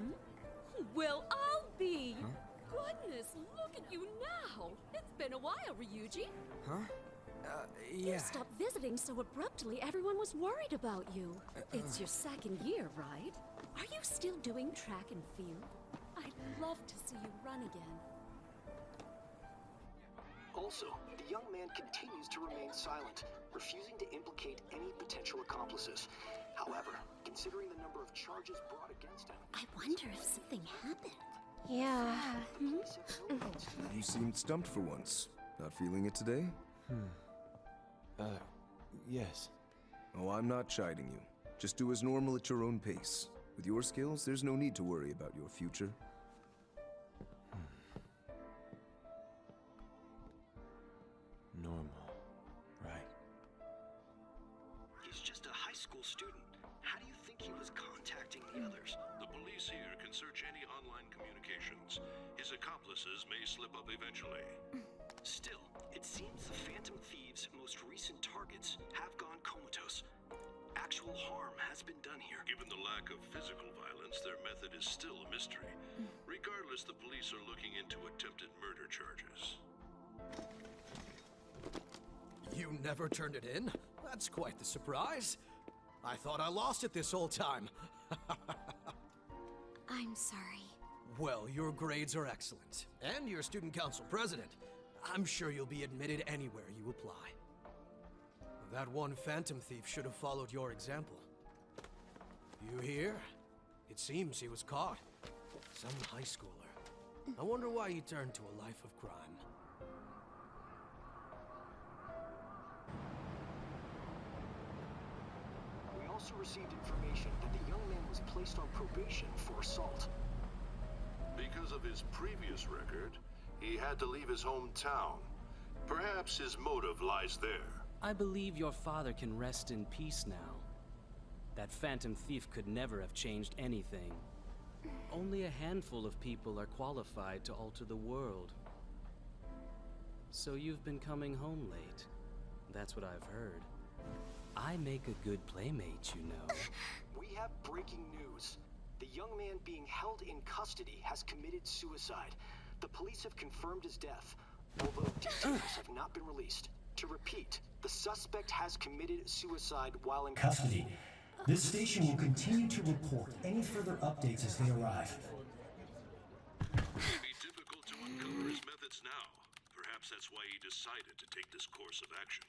Well, I'll be. Goodness, look at you now. It's been a while, Ryuji. Huh? You Yeah. stopped visiting so abruptly, everyone was worried about you. It's your second year, right? Are you still doing track and field? I'd love to see you run again. Also, the young man continues to remain silent, refusing to implicate any potential accomplices. However, considering the number of charges brought against him... I wonder if something happened. Yeah. You seemed stumped for once. Not feeling it today? Yes. Oh, I'm not chiding you. Just do as normal at your own pace. With your skills, there's no need to worry about your future. Normal, right? He's just a high school student. How do you think he was contacting the others? The police here can search any online communications. His accomplices may slip up eventually. Still, it seems the Phantom Thieves' most recent targets have gone comatose. Actual harm has been done here. Given the lack of physical violence, their method is still a mystery. Regardless, the police are looking into attempted murder charges. You never turned it in? That's quite the surprise. I thought I lost it this whole time. I'm sorry. Well, your grades are excellent. And you're student council president. I'm sure you'll be admitted anywhere you apply. That one Phantom Thief should have followed your example. You hear? It seems he was caught. Some high schooler. I wonder why he turned to a life of crime. We also received information that the young man was placed on probation for assault. Because of his previous record, he had to leave his hometown. Perhaps his motive lies there. I believe your father can rest in peace now. That Phantom Thief could never have changed anything. Only a handful of people are qualified to alter the world. So you've been coming home late. That's what I've heard. I make a good playmate, you know. We have breaking news. The young man being held in custody has committed suicide. The police have confirmed his death, although details have not been released. To repeat, the suspect has committed suicide while in custody. This station will continue to report any further updates as they arrive. It would be difficult to uncover his methods now. Perhaps that's why he decided to take this course of action.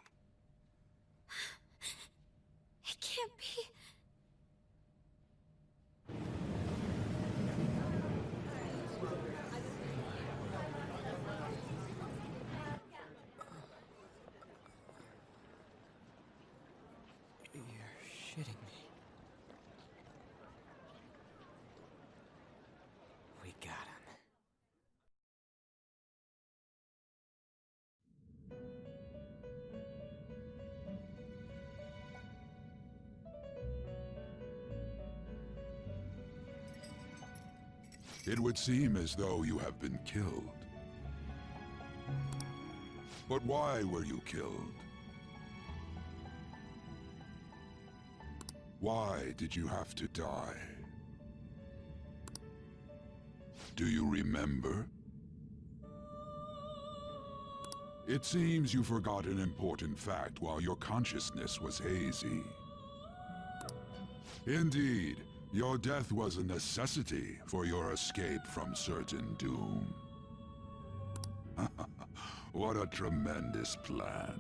It can't be. You're shitting me. We got him. It would seem as though you have been killed. But why were you killed? Why did you have to die? Do you remember? It seems you forgot an important fact while your consciousness was hazy. Indeed, your death was a necessity for your escape from certain doom. What a tremendous plan.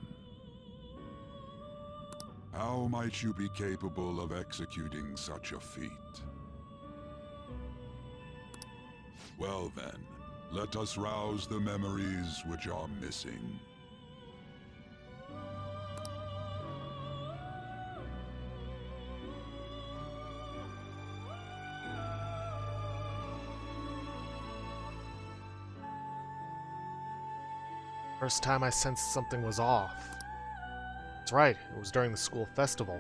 How might you be capable of executing such a feat? Well then, let us rouse the memories which are missing. First time I sensed something was off. That's right, it was during the school festival.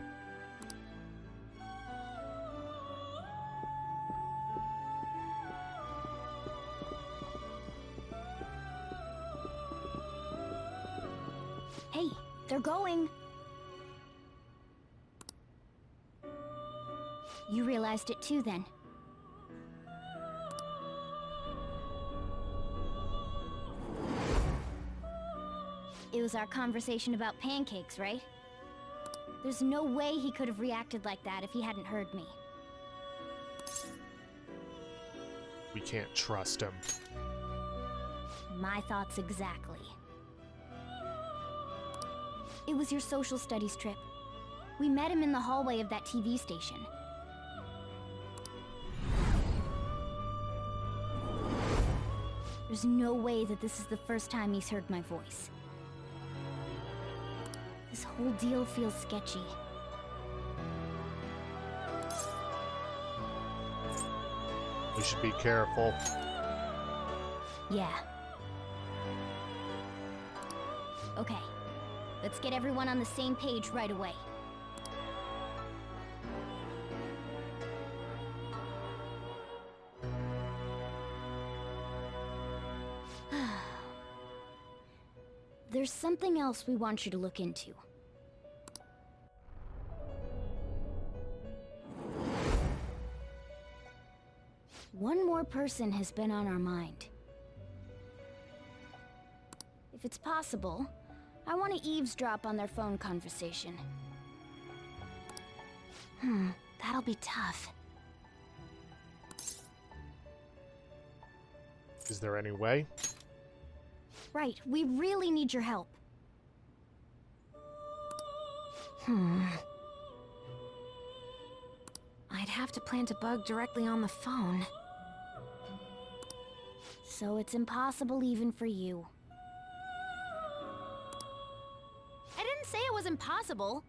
Hey, they're going. You realized it too, then. It was our conversation about pancakes, right? There's no way he could have reacted like that if he hadn't heard me. We can't trust him. My thoughts exactly. It was your social studies trip. We met him in the hallway of that TV station. There's no way that this is the first time he's heard my voice. This whole deal feels sketchy. We should be careful. Yeah. Okay. Let's get everyone on the same page right away. There's something else we want you to look into. One more person has been on our mind. If it's possible, I want to eavesdrop on their phone conversation. That'll be tough. Is there any way? Right, we really need your help. I'd have to plant a bug directly on the phone. So it's impossible even for you. I didn't say it was impossible.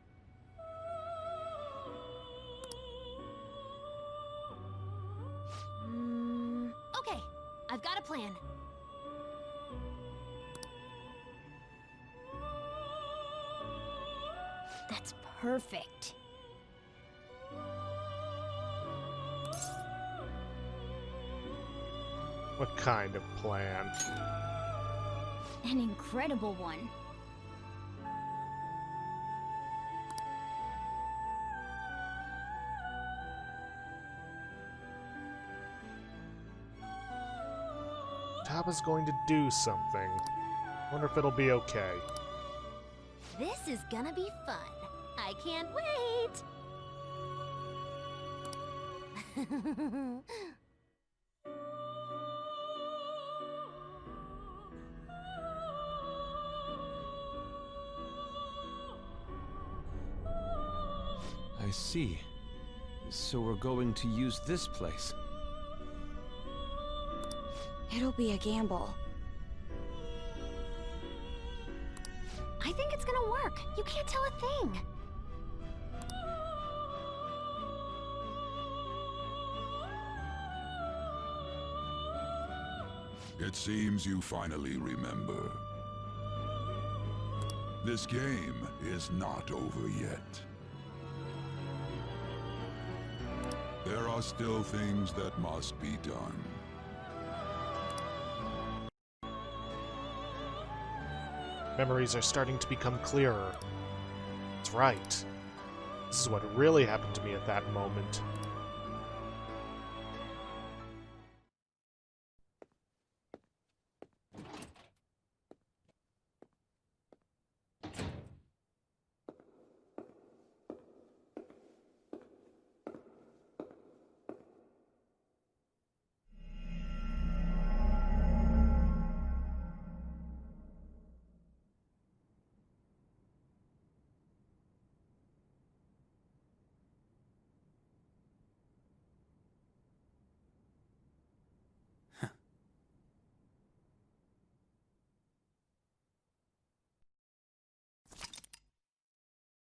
Okay, I've got a plan. That's perfect. What kind of plan? An incredible one. Taba's going to do something. Wonder if it'll be okay. This is gonna be fun. I can't wait! I see. So we're going to use this place. It'll be a gamble. I think it's gonna work. You can't tell a thing. It seems you finally remember. This game is not over yet. There are still things that must be done. Memories are starting to become clearer. That's right. This is what really happened to me at that moment.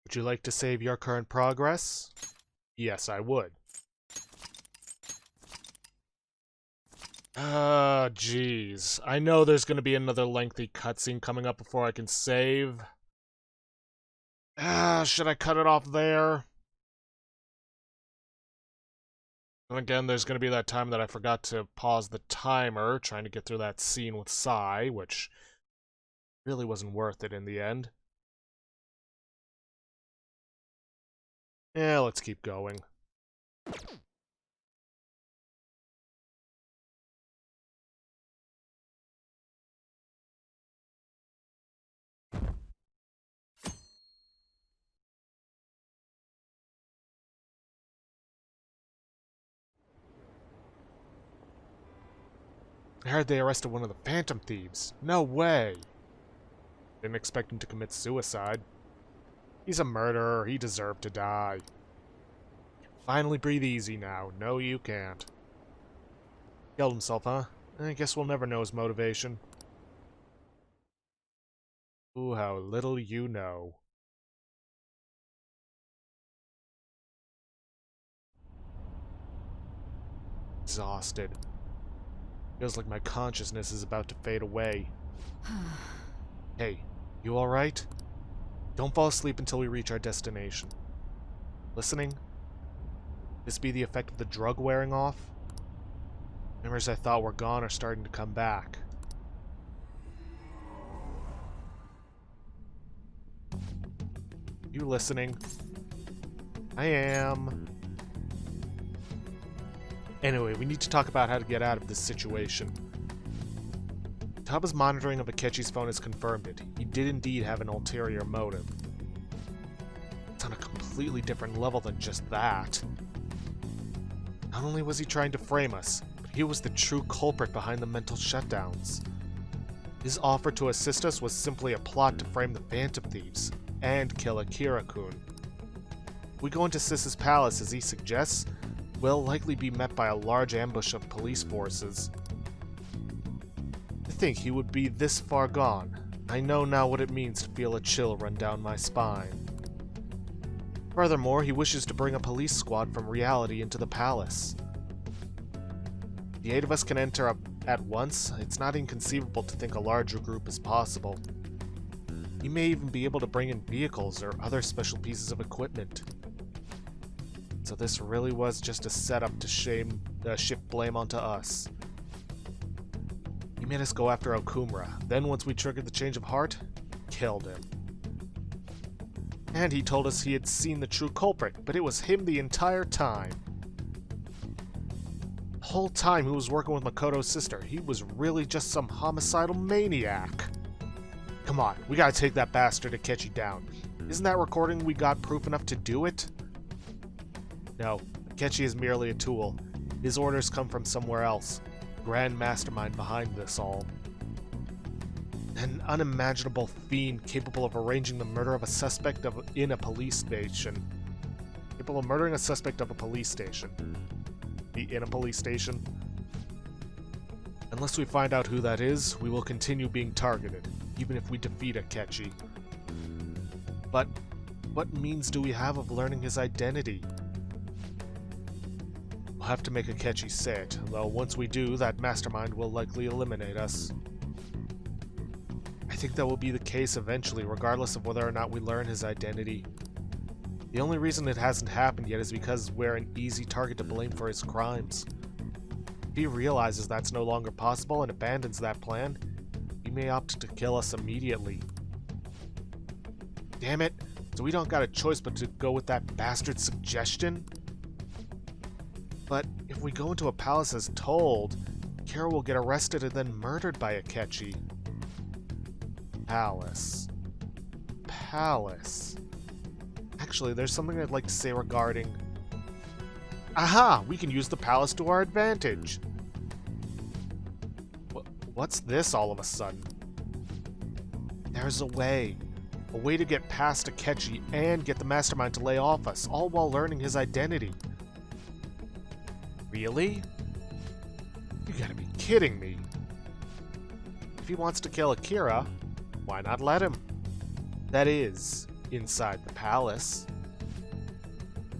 Would you like to save your current progress? Yes, I would. Jeez. I know there's going to be another lengthy cutscene coming up before I can save. Should I cut it off there? And again, there's going to be that time that I forgot to pause the timer, trying to get through that scene with Sai, which really wasn't worth it in the end. Yeah, let's keep going. I heard they arrested one of the Phantom Thieves. No way! Didn't expect him to commit suicide. He's a murderer. He deserved to die. Finally breathe easy now. No, you can't. Killed himself, huh? I guess we'll never know his motivation. Ooh, how little you know. Exhausted. Feels like my consciousness is about to fade away. Hey, you alright? Don't fall asleep until we reach our destination. Listening? This be the effect of the drug wearing off? Memories I thought were gone are starting to come back. You listening? I am. Anyway, we need to talk about how to get out of this situation. Taba's monitoring of Akechi's phone has confirmed it. He did indeed have an ulterior motive. It's on a completely different level than just that. Not only was he trying to frame us, but he was the true culprit behind the mental shutdowns. His offer to assist us was simply a plot to frame the Phantom Thieves and kill Akira-kun. If we go into Sis's palace as he suggests, we'll likely be met by a large ambush of police forces. To think he would be this far gone. I know now what it means to feel a chill run down my spine. Furthermore, he wishes to bring a police squad from reality into the palace. If the 8 of us can enter at once, it's not inconceivable to think a larger group is possible. He may even be able to bring in vehicles or other special pieces of equipment. So this really was just a setup to shift blame onto us. He made us go after Okumura. Then once we triggered the change of heart, killed him. And he told us he had seen the true culprit, but it was him the entire time. The whole time he was working with Makoto's sister, he was really just some homicidal maniac. Come on, we gotta take that bastard Akechi down. Isn't that recording we got proof enough to do it? No, Akechi is merely a tool. His orders come from somewhere else. Grand mastermind behind this all. An unimaginable fiend capable of arranging the murder of a suspect in a police station. Capable of murdering a suspect of a police station. Be in a police station? Unless we find out who that is, we will continue being targeted, even if we defeat Akechi. But what means do we have of learning his identity? We'll have to make Akechi say it, though once we do, that mastermind will likely eliminate us. I think that will be the case eventually, regardless of whether or not we learn his identity. The only reason it hasn't happened yet is because we're an easy target to blame for his crimes. If he realizes that's no longer possible and abandons that plan, he may opt to kill us immediately. Damn it, it's so we don't got a choice but to go with that bastard suggestion. But if we go into a palace as told, Kira will get arrested and then murdered by Akechi. Palace. Actually, there's something I'd like to say regarding... Aha! We can use the palace to our advantage! What's this all of a sudden? There's a way to get past Akechi and get the Mastermind to lay off us, all while learning his identity. Really? You gotta be kidding me. If he wants to kill Akira, why not let him? That is, inside the palace.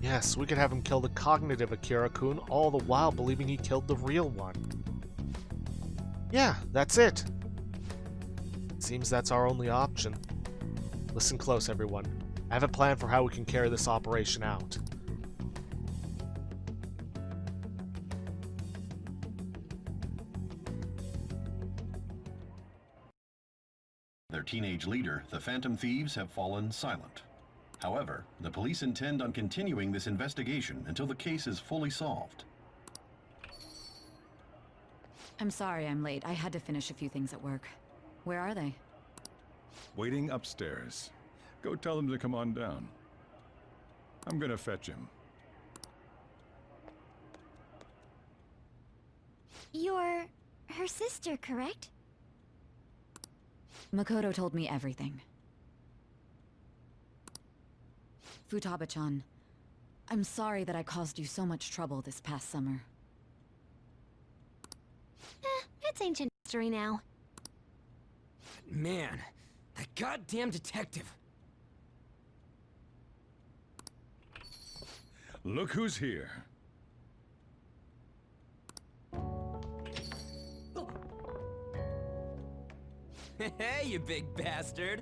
Yes, we could have him kill the cognitive Akira-kun, all the while believing he killed the real one. Yeah, that's it. Seems that's our only option. Listen close, everyone. I have a plan for how we can carry this operation out. Their teenage leader, the Phantom Thieves, have fallen silent. However, the police intend on continuing this investigation until the case is fully solved. I'm sorry I'm late. I had to finish a few things at work. Where are they? Waiting upstairs. Go tell them to come on down. I'm gonna fetch him. You're her sister, correct? Makoto told me everything. Futaba-chan, I'm sorry that I caused you so much trouble this past summer. It's ancient history now. Man, that goddamn detective. Look who's here. Hey, you big bastard.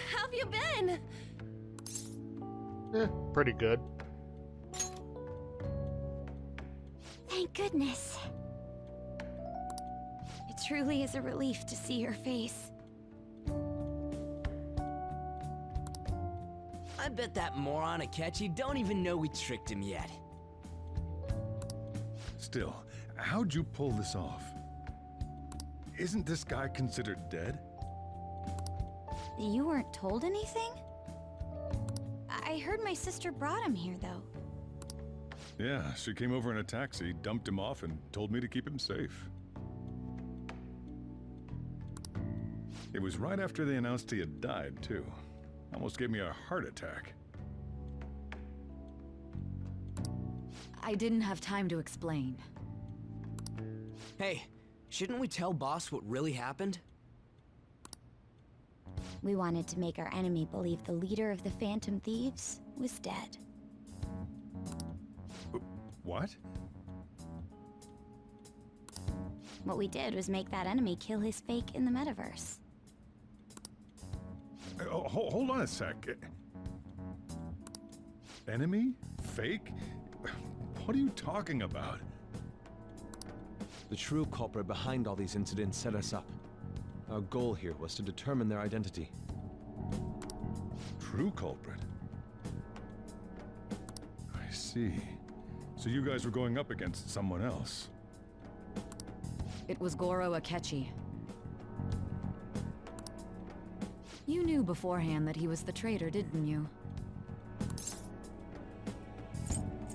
How have you been? Pretty good. Thank goodness. It truly is a relief to see your face. I bet that moron Akechi don't even know we tricked him yet. Still, how'd you pull this off? Isn't this guy considered dead? You weren't told anything? I heard my sister brought him here, though. Yeah, she came over in a taxi, dumped him off, and told me to keep him safe. It was right after they announced he had died, too. Almost gave me a heart attack. I didn't have time to explain. Hey, shouldn't we tell Boss what really happened? We wanted to make our enemy believe the leader of the Phantom Thieves was dead. What? What we did was make that enemy kill his fake in the metaverse. Hold on a sec. Enemy? Fake? What are you talking about? The true culprit behind all these incidents set us up. Our goal here was to determine their identity. True culprit? I see. So you guys were going up against someone else. It was Goro Akechi. You knew beforehand that he was the traitor, didn't you?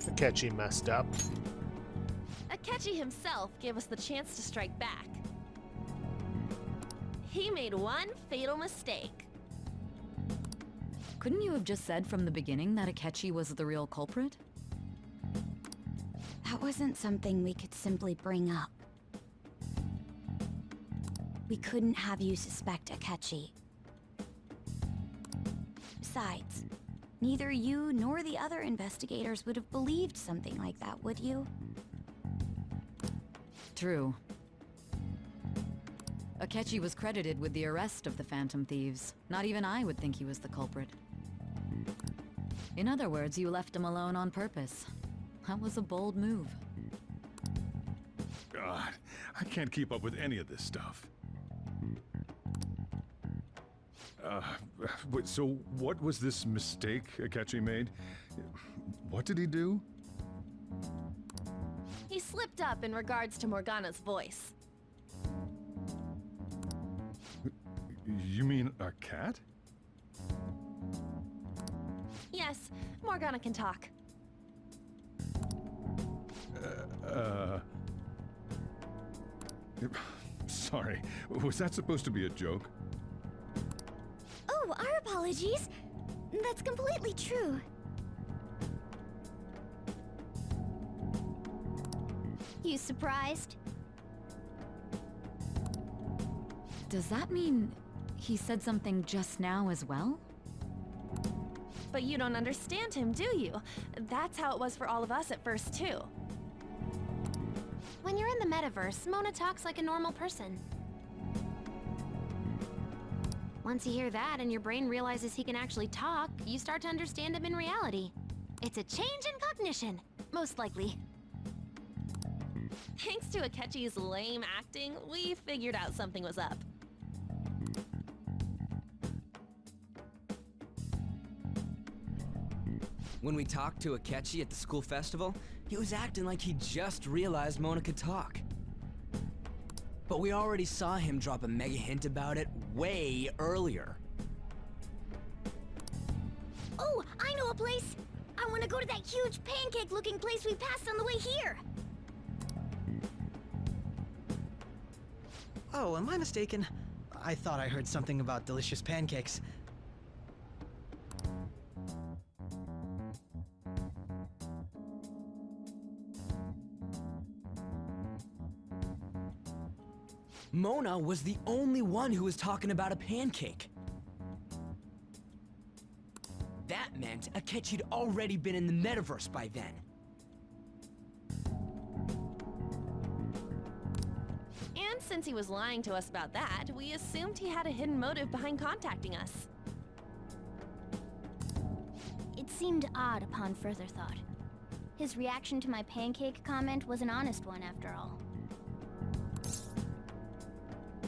Akechi messed up. Akechi himself gave us the chance to strike back. He made one fatal mistake. Couldn't you have just said from the beginning that Akechi was the real culprit? That wasn't something we could simply bring up. We couldn't have you suspect Akechi. Besides, neither you nor the other investigators would have believed something like that, would you? True. Akechi was credited with the arrest of the Phantom Thieves. Not even I would think he was the culprit. In other words, you left him alone on purpose. That was a bold move. God, I can't keep up with any of this stuff. So what was this mistake Akechi made? What did he do? He slipped up in regards to Morgana's voice. You mean a cat? Yes, Morgana can talk. Sorry, was that supposed to be a joke? Oh, our apologies. That's completely true. You surprised? Does that mean he said something just now as well? But you don't understand him, do you? That's how it was for all of us at first, too. When you're in the metaverse, Mona talks like a normal person. Once you hear that and your brain realizes he can actually talk, you start to understand him in reality. It's a change in cognition, most likely. Thanks to Akechi's lame acting, we figured out something was up. When we talked to Akechi at the school festival, he was acting like he just realized Mona could talk. But we already saw him drop a mega hint about it way earlier. Oh, I know a place! I want to go to that huge pancake-looking place we passed on the way here! Oh, am I mistaken? I thought I heard something about delicious pancakes. Mona was the only one who was talking about a pancake. That meant Akechi'd already been in the metaverse by then. And since he was lying to us about that, we assumed he had a hidden motive behind contacting us. It seemed odd upon further thought. His reaction to my pancake comment was an honest one, after all.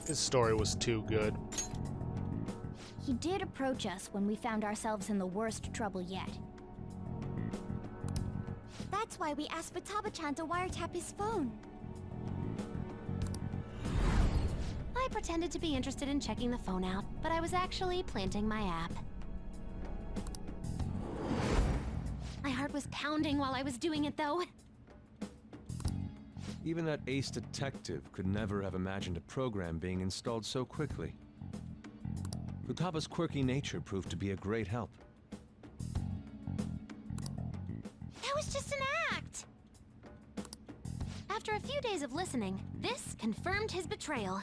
His story was too good. He did approach us when we found ourselves in the worst trouble yet. That's why we asked Futaba-chan to wiretap his phone. I pretended to be interested in checking the phone out, but I was actually planting my app. My heart was pounding while I was doing it, though. Even that ace detective could never have imagined a program being installed so quickly. Futaba's quirky nature proved to be a great help. That was just an act! After a few days of listening, this confirmed his betrayal.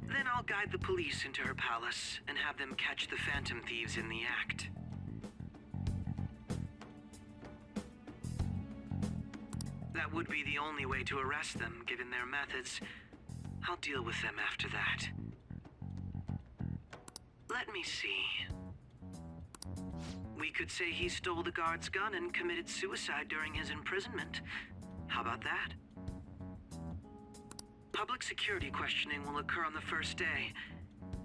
Then I'll guide the police into her palace and have them catch the Phantom Thieves in the act. That would be the only way to arrest them, given their methods. I'll deal with them after that. Let me see. We could say he stole the guard's gun and committed suicide during his imprisonment. How about that? Public security questioning will occur on the first day,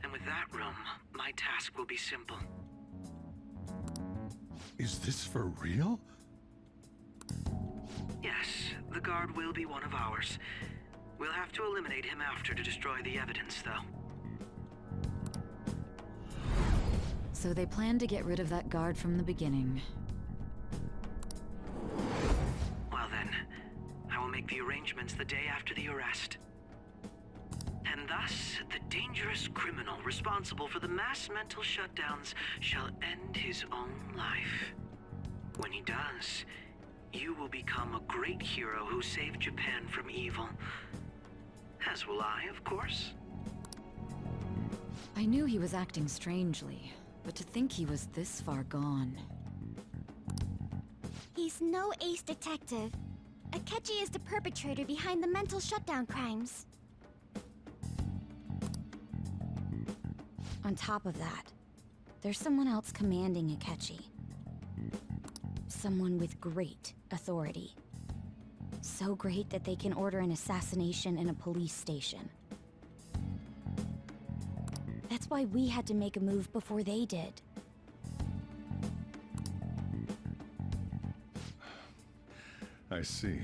and with that room, my task will be simple. Is this for real? Yes, the guard will be one of ours. We'll have to eliminate him after to destroy the evidence, though. So they planned to get rid of that guard from the beginning. Well then, I will make the arrangements the day after the arrest. And thus, the dangerous criminal responsible for the mass mental shutdowns shall end his own life. When he does, you will become a great hero who saved Japan from evil. As will I, of course. I knew he was acting strangely, but to think he was this far gone. He's no ace detective. Akechi is the perpetrator behind the mental shutdown crimes. On top of that, there's someone else commanding Akechi. Someone with great authority. So great that they can order an assassination in a police station. why we had to make a move before they did. I see.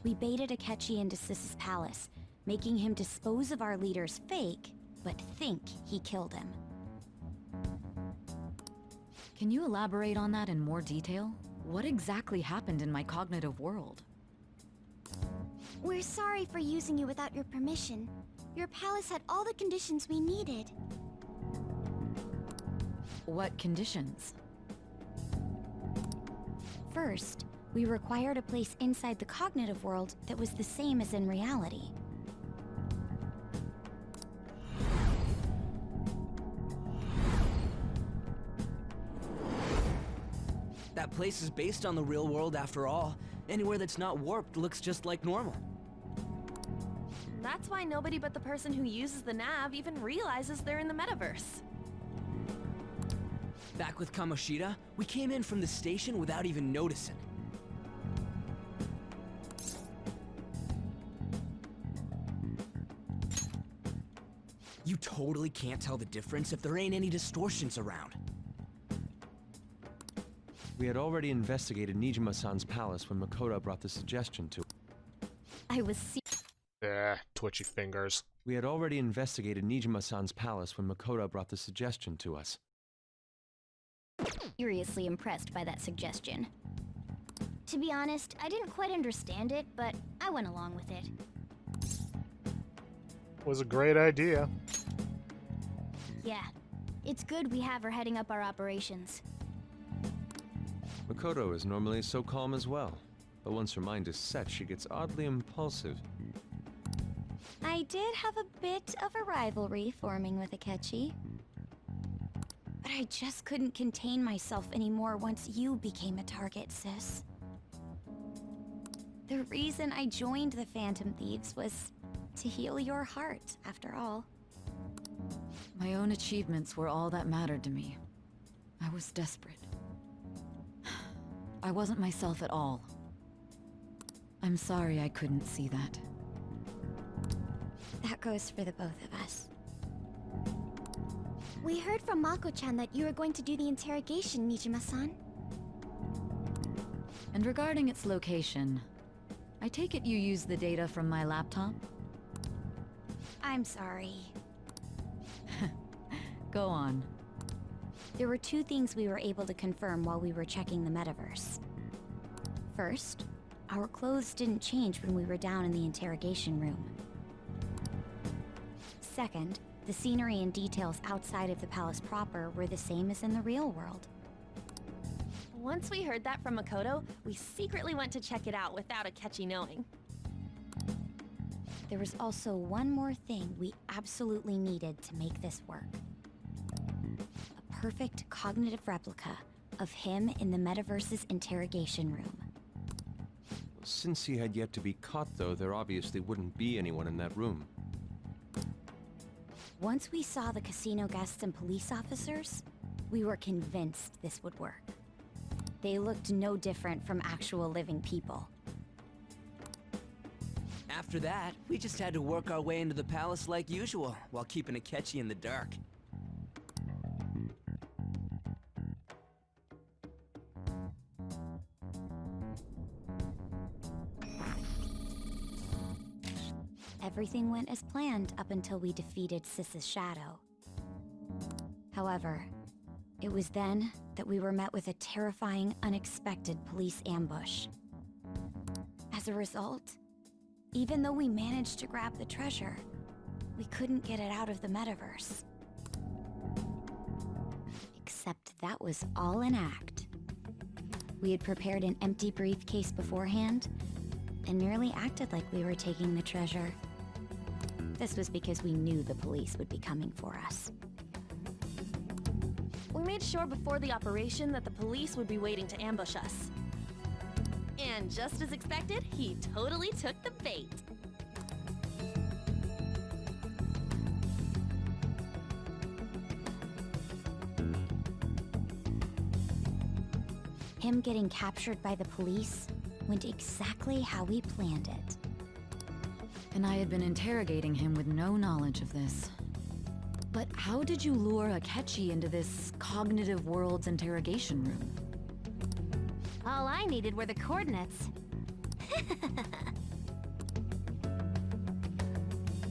We baited Akechi into Sis's palace, making him dispose of our leader's fake, but think he killed him. Can you elaborate on that in more detail? What exactly happened in my cognitive world? We're sorry for using you without your permission. Your palace had all the conditions we needed. What conditions? First, we required a place inside the cognitive world that was the same as in reality. That place is based on the real world after all. Anywhere that's not warped looks just like normal. That's why nobody but the person who uses the nav even realizes they're in the metaverse. Back with Kamoshida, we came in from the station without even noticing. You totally can't tell the difference if there ain't any distortions around. We had already investigated Nijima-san's palace when Makoto brought the suggestion to... I was twitchy fingers. We had already investigated Nijima-san's palace when Makoto brought the suggestion to us. Seriously impressed by that suggestion. To be honest, I didn't quite understand it, but I went along with it. Was a great idea. Yeah, it's good we have her heading up our operations. Makoto is normally so calm as well, but once her mind is set, she gets oddly impulsive. I did have a bit of a rivalry forming with Akechi. But I just couldn't contain myself anymore once you became a target, sis. The reason I joined the Phantom Thieves was to heal your heart, after all. My own achievements were all that mattered to me. I was desperate. I wasn't myself at all. I'm sorry I couldn't see that. That goes for the both of us. We heard from Mako-chan that you were going to do the interrogation, Nijima-san. And regarding its location, I take it you used the data from my laptop? I'm sorry. Go on. There were two things we were able to confirm while we were checking the metaverse. First, our clothes didn't change when we were down in the interrogation room. Second, the scenery and details outside of the palace proper were the same as in the real world. Once we heard that from Makoto, we secretly went to check it out without Akechi knowing. There was also one more thing we absolutely needed to make this work. A perfect cognitive replica of him in the metaverse's interrogation room. Since he had yet to be caught, though, there obviously wouldn't be anyone in that room. Once we saw the casino guests and police officers, we were convinced this would work. They looked no different from actual living people. After that, we just had to work our way into the palace like usual, while keeping Akechi in the dark. Everything went as planned up until we defeated Sis's shadow. However, it was then that we were met with a terrifying, unexpected police ambush. As a result, even though we managed to grab the treasure, we couldn't get it out of the metaverse. Except that was all an act. We had prepared an empty briefcase beforehand, and merely acted like we were taking the treasure. This was because we knew the police would be coming for us. We made sure before the operation that the police would be waiting to ambush us. And just as expected, he totally took the bait. Him getting captured by the police went exactly how we planned it. And I had been interrogating him with no knowledge of this. But how did you lure Akechi into this cognitive world's interrogation room? All I needed were the coordinates.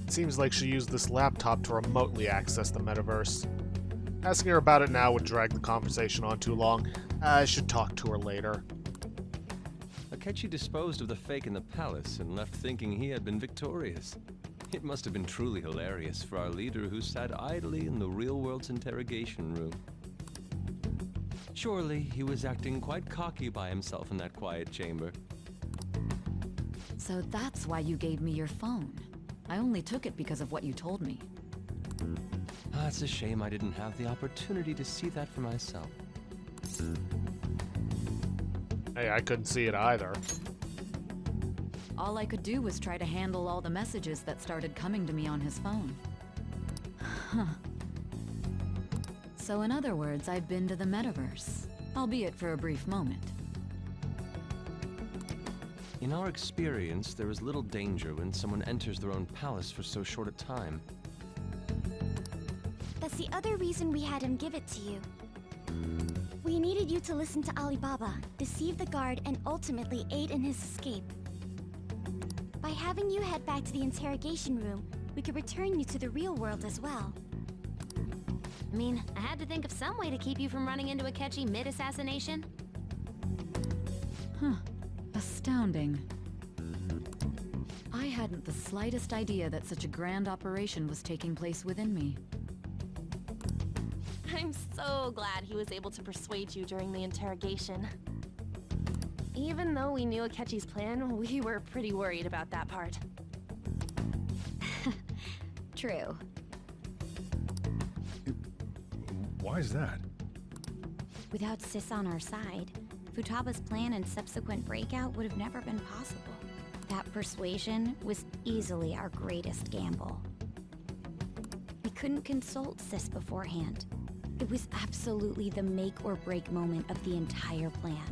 It seems like she used this laptop to remotely access the metaverse. Asking her about it now would drag the conversation on too long. I should talk to her later. Akechi disposed of the fake in the palace and left thinking he had been victorious. It must have been truly hilarious for our leader who sat idly in the real world's interrogation room. Surely he was acting quite cocky by himself in that quiet chamber. So that's why you gave me your phone. I only took it because of what you told me. It's a shame I didn't have the opportunity to see that for myself. Hey, I couldn't see it either. All I could do was try to handle all the messages that started coming to me on his phone. Huh. So in other words, I've been to the metaverse, albeit for a brief moment. In our experience, there is little danger when someone enters their own palace for so short a time. That's the other reason we had him give it to you. We needed you to listen to Alibaba, deceive the guard, and ultimately aid in his escape. By having you head back to the interrogation room, we could return you to the real world as well. I mean, I had to think of some way to keep you from running into Akechi mid-assassination. Huh. Astounding. I hadn't the slightest idea that such a grand operation was taking place within me. I'm so glad he was able to persuade you during the interrogation. Even though we knew Akechi's plan, we were pretty worried about that part. True. Why is that? Without Sis on our side, Futaba's plan and subsequent breakout would have never been possible. That persuasion was easily our greatest gamble. We couldn't consult Sis beforehand. It was absolutely the make or break moment of the entire plan.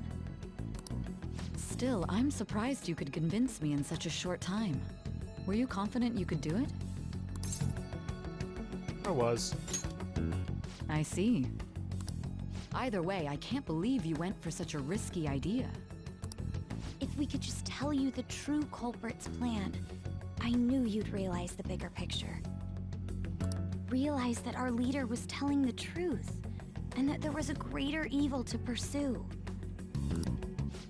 Still, I'm surprised you could convince me in such a short time. Were you confident you could do it? I was. I see. Either way, I can't believe you went for such a risky idea. If we could just tell you the true culprit's plan, I knew you'd realize the bigger picture. Realize that our leader was telling the truth, and that there was a greater evil to pursue.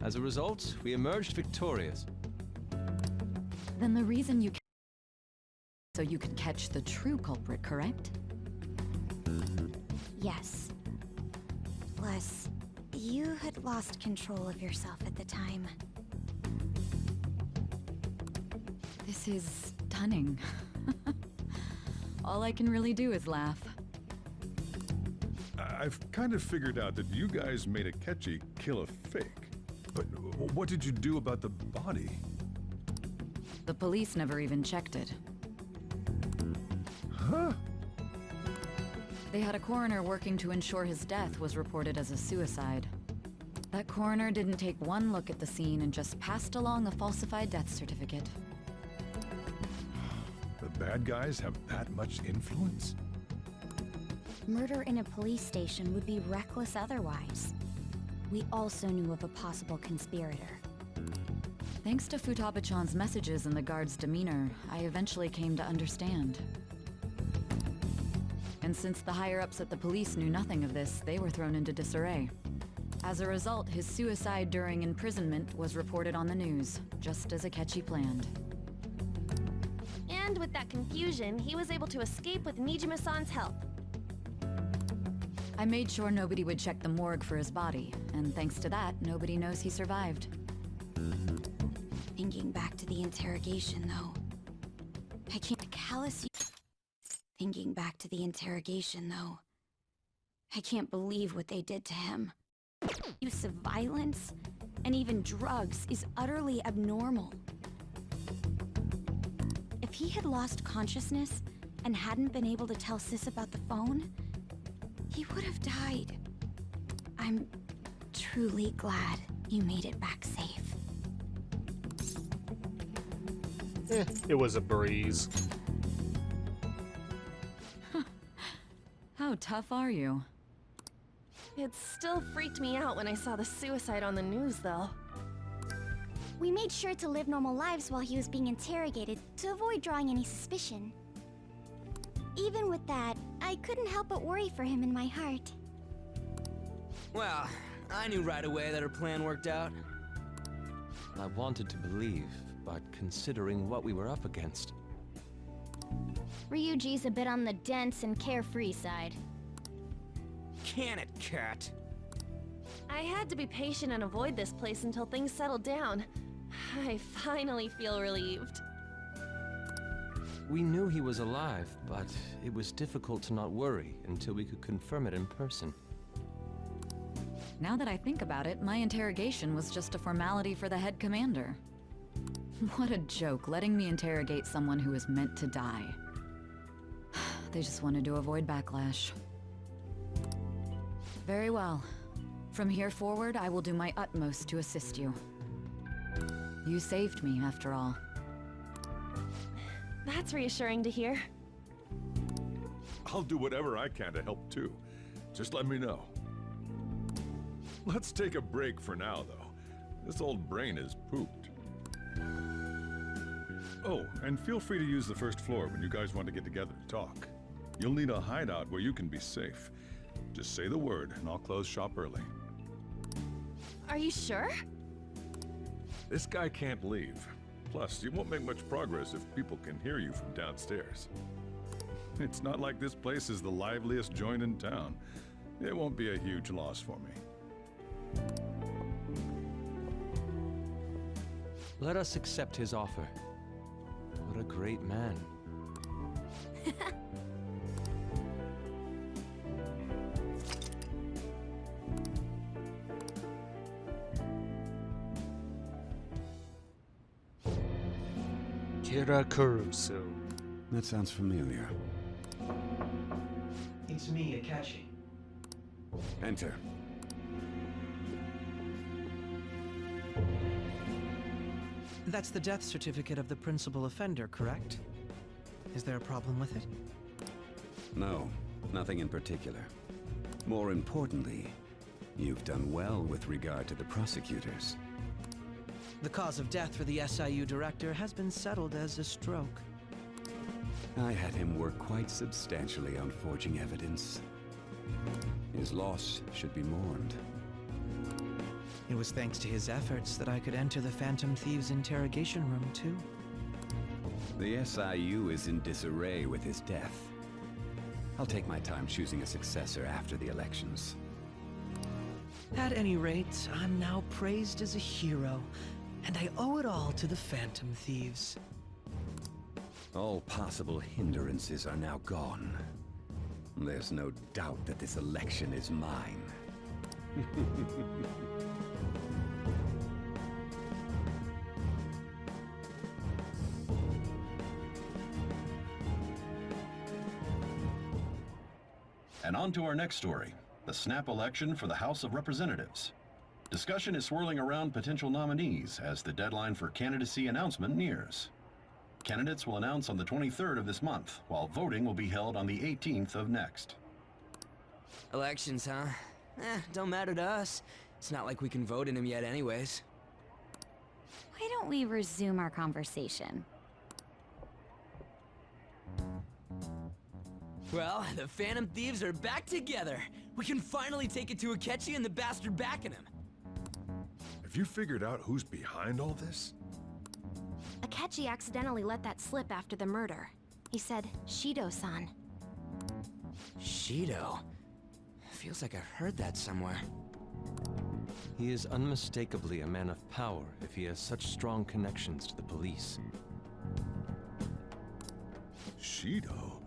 As a result, we emerged victorious. Then the reason you so you could catch the true culprit, correct? Yes. Plus, you had lost control of yourself at the time. This is stunning. All I can really do is laugh. I've kind of figured out that you guys made Akechi kill a fake. But what did you do about the body? The police never even checked it. Huh? They had a coroner working to ensure his death was reported as a suicide. That coroner didn't take one look at the scene and just passed along a falsified death certificate. The bad guys have that much influence? Murder in a police station would be reckless otherwise. We also knew of a possible conspirator. Thanks to Futaba-chan's messages and the guard's demeanor, I eventually came to understand. And since the higher-ups at the police knew nothing of this, they were thrown into disarray. As a result, his suicide during imprisonment was reported on the news, just as Akechi planned. And with that confusion, he was able to escape with Nijima-san's help. I made sure nobody would check the morgue for his body, and thanks to that, nobody knows he survived. Thinking back to the interrogation, though, I can't callous you. Thinking back to the interrogation, though, I can't believe what they did to him. Use of violence and even drugs is utterly abnormal. If he had lost consciousness and hadn't been able to tell Sis about the phone, he would have died. I'm truly glad you made it back safe. It was a breeze. How tough are you? It still freaked me out when I saw the suicide on the news, though. We made sure to live normal lives while he was being interrogated to avoid drawing any suspicion. Even with that, I couldn't help but worry for him in my heart. Well, I knew right away that her plan worked out. I wanted to believe, but considering what we were up against. Ryuji's a bit on the dense and carefree side. Can it, Cat? I had to be patient and avoid this place until things settled down. I finally feel relieved. We knew he was alive, but it was difficult to not worry until we could confirm it in person. Now that I think about it, my interrogation was just a formality for the head commander. What a joke, letting me interrogate someone who is meant to die. They just wanted to avoid backlash. Very well. From here forward, I will do my utmost to assist you. You saved me, after all. That's reassuring to hear. I'll do whatever I can to help too. Just let me know. Let's take a break for now, though. This old brain is pooped. Oh, and feel free to use the first floor when you guys want to get together to talk. You'll need a hideout where you can be safe. Just say the word, and I'll close shop early. Are you sure? This guy can't leave. Plus, you won't make much progress if people can hear you from downstairs. It's not like this place is the liveliest joint in town. It won't be a huge loss for me. Let us accept his offer. What a great man. Kira Kurusu. That sounds familiar. It's me, Akechi. Enter. That's the death certificate of the principal offender, correct? Is there a problem with it? No, nothing in particular. More importantly, you've done well with regard to the prosecutors. The cause of death for the SIU director has been settled as a stroke. I had him work quite substantially on forging evidence. His loss should be mourned. It was thanks to his efforts that I could enter the Phantom Thieves' interrogation room, too. The SIU is in disarray with his death. I'll take my time choosing a successor after the elections. At any rate, I'm now praised as a hero, and I owe it all to the Phantom Thieves. All possible hindrances are now gone. There's no doubt that this election is mine. And on to our next story, the snap election for the House of Representatives. Discussion is swirling around potential nominees as the deadline for candidacy announcement nears. Candidates will announce on the 23rd of this month, while voting will be held on the 18th of next. Elections, huh? Don't matter to us. It's not like we can vote in them yet anyways. Why don't we resume our conversation? Well, the Phantom Thieves are back together. We can finally take it to Akechi and the bastard backing him. Have you figured out who's behind all this? Akechi accidentally let that slip after the murder. He said, Shido-san. Shido? Feels like I've heard that somewhere. He is unmistakably a man of power if he has such strong connections to the police. Shido?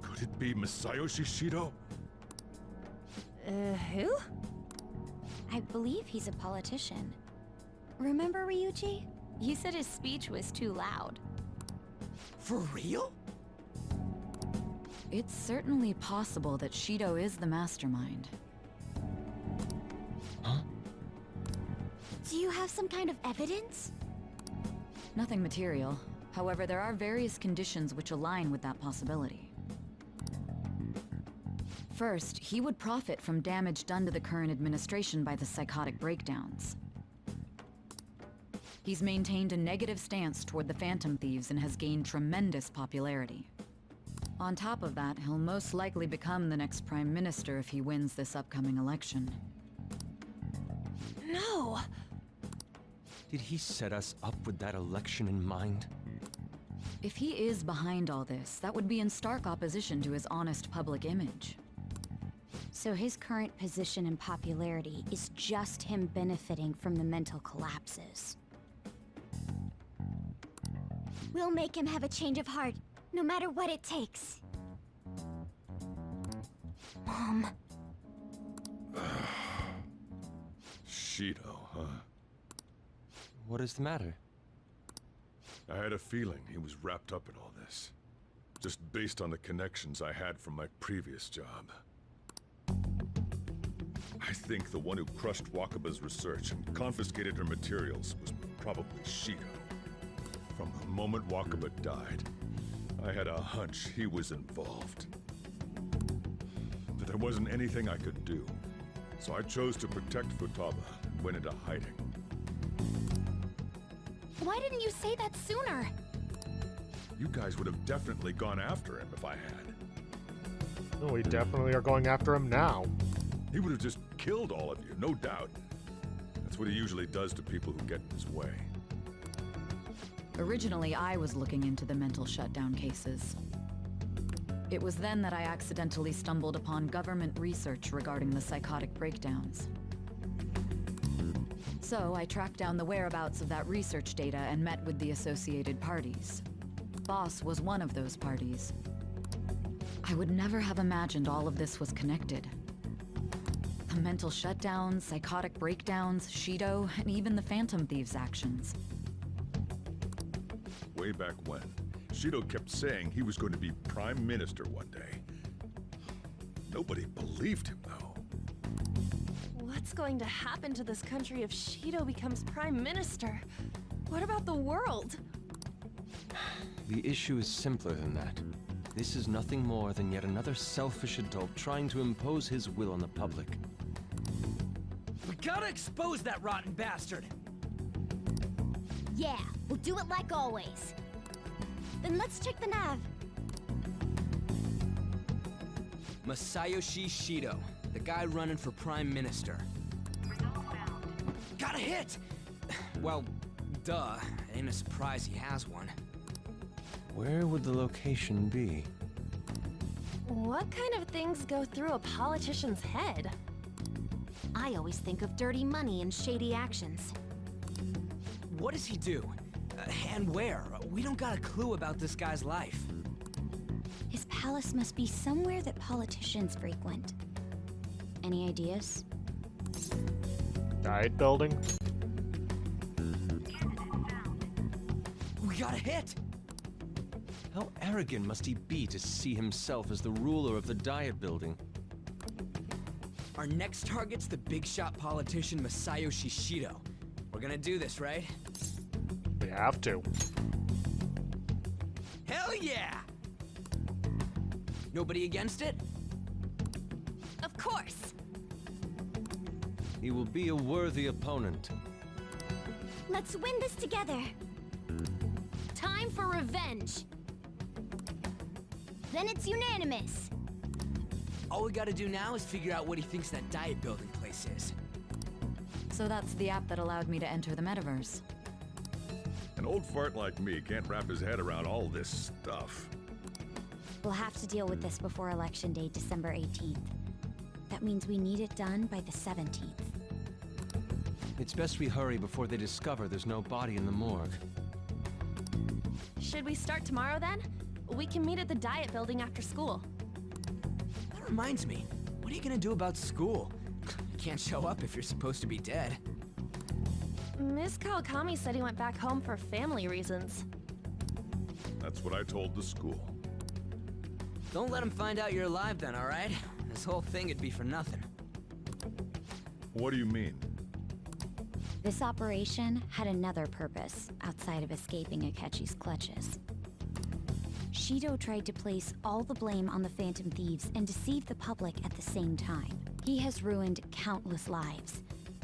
Could it be Masayoshi Shido? Who? I believe he's a politician. Remember, Ryuji? You said his speech was too loud. For real? It's certainly possible that Shido is the mastermind. Huh? Do you have some kind of evidence? Nothing material. However, there are various conditions which align with that possibility. First, he would profit from damage done to the current administration by the psychotic breakdowns. He's maintained a negative stance toward the Phantom Thieves and has gained tremendous popularity. On top of that, he'll most likely become the next Prime Minister if he wins this upcoming election. No! Did he set us up with that election in mind? If he is behind all this, that would be in stark opposition to his honest public image. So his current position and popularity is just him benefiting from the mental collapses. We'll make him have a change of heart, no matter what it takes. Mom. Shido, huh? What is the matter? I had a feeling he was wrapped up in all this. Just based on the connections I had from my previous job. I think the one who crushed Wakaba's research and confiscated her materials was probably Shido. From the moment Wakaba died, I had a hunch he was involved. But there wasn't anything I could do, so I chose to protect Futaba and went into hiding. Why didn't you say that sooner? You guys would have definitely gone after him if I had. We definitely are going after him now. He would have just killed all of you, no doubt. That's what he usually does to people who get in his way. Originally, I was looking into the mental shutdown cases. It was then that I accidentally stumbled upon government research regarding the psychotic breakdowns. So I tracked down the whereabouts of that research data and met with the associated parties. Boss was one of those parties. I would never have imagined all of this was connected. The mental shutdowns, psychotic breakdowns, Shido, and even the Phantom Thieves' actions. Way back when, Shido kept saying he was going to be Prime Minister one day. Nobody believed him, though. What's going to happen to this country if Shido becomes Prime Minister? What about the world? The issue is simpler than that. This is nothing more than yet another selfish adult trying to impose his will on the public. We gotta expose that rotten bastard! Yeah, we'll do it like always. Then let's check the nav. Masayoshi Shido, the guy running for Prime Minister. Got a hit! Well, duh. Ain't a surprise he has one. Where would the location be? What kind of things go through a politician's head? I always think of dirty money and shady actions. What does he do? And where? We don't got a clue about this guy's life. His palace must be somewhere that politicians frequent. Any ideas? Diet building? We got a hit! How arrogant must he be to see himself as the ruler of the Diet Building? Our next target's the big shot politician Masayoshi Shido. We're gonna do this, right? We have to. Hell yeah! Nobody against it? Of course! He will be a worthy opponent. Let's win this together. Time for revenge! Then it's unanimous! All we gotta do now is figure out what he thinks that Diet Building place is. So that's the app that allowed me to enter the metaverse. An old fart like me can't wrap his head around all this stuff. We'll have to deal with this before Election Day, December 18th. That means we need it done by the 17th. It's best we hurry before they discover there's no body in the morgue. Should we start tomorrow then? We can meet at the Diet Building after school. That reminds me, what are you gonna do about school? You can't show up if you're supposed to be dead. Miss Kawakami said he went back home for family reasons. That's what I told the school. Don't let him find out you're alive then, alright? This whole thing would be for nothing. What do you mean? This operation had another purpose outside of escaping Akechi's clutches. Shido tried to place all the blame on the Phantom Thieves and deceive the public at the same time. He has ruined countless lives,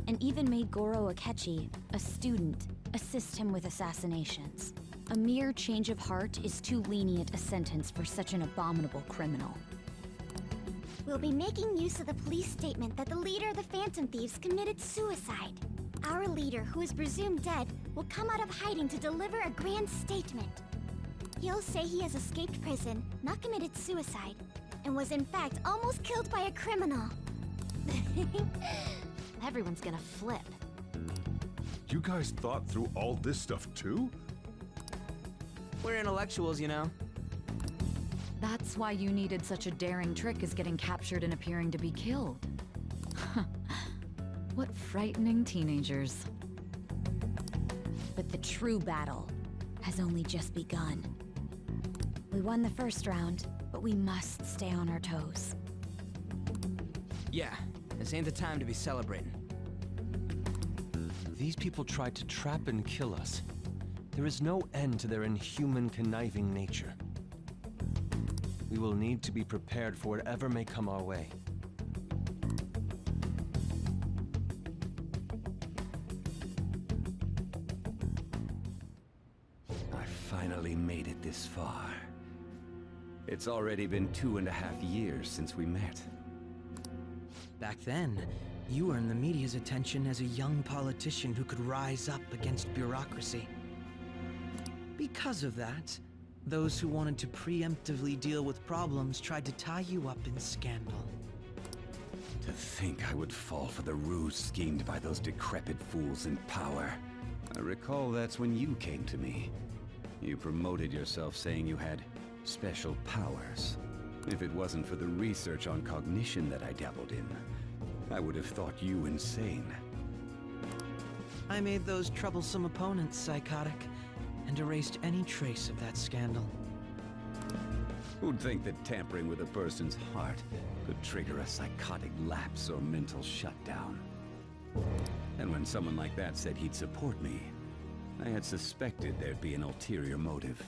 and even made Goro Akechi, a student, assist him with assassinations. A mere change of heart is too lenient a sentence for such an abominable criminal. We'll be making use of the police statement that the leader of the Phantom Thieves committed suicide. Our leader, who is presumed dead, will come out of hiding to deliver a grand statement. He'll say he has escaped prison, not committed suicide, and was in fact almost killed by a criminal. Everyone's gonna flip. You guys thought through all this stuff too? We're intellectuals, you know. That's why you needed such a daring trick as getting captured and appearing to be killed. What frightening teenagers. But the true battle has only just begun. We won the first round, but we must stay on our toes. Yeah, this ain't the time to be celebrating. These people tried to trap and kill us. There is no end to their inhuman, conniving nature. We will need to be prepared for whatever may come our way. I finally made it this far. It's already been 2.5 years since we met. Back then, you earned the media's attention as a young politician who could rise up against bureaucracy. Because of that, those who wanted to preemptively deal with problems tried to tie you up in scandal. To think I would fall for the ruse schemed by those decrepit fools in power. I recall that's when you came to me. You promoted yourself saying you had special powers. If it wasn't for the research on cognition that I dabbled in, I would have thought you insane. I made those troublesome opponents psychotic, and erased any trace of that scandal. Who'd think that tampering with a person's heart could trigger a psychotic lapse or mental shutdown? And when someone like that said he'd support me, I had suspected there'd be an ulterior motive.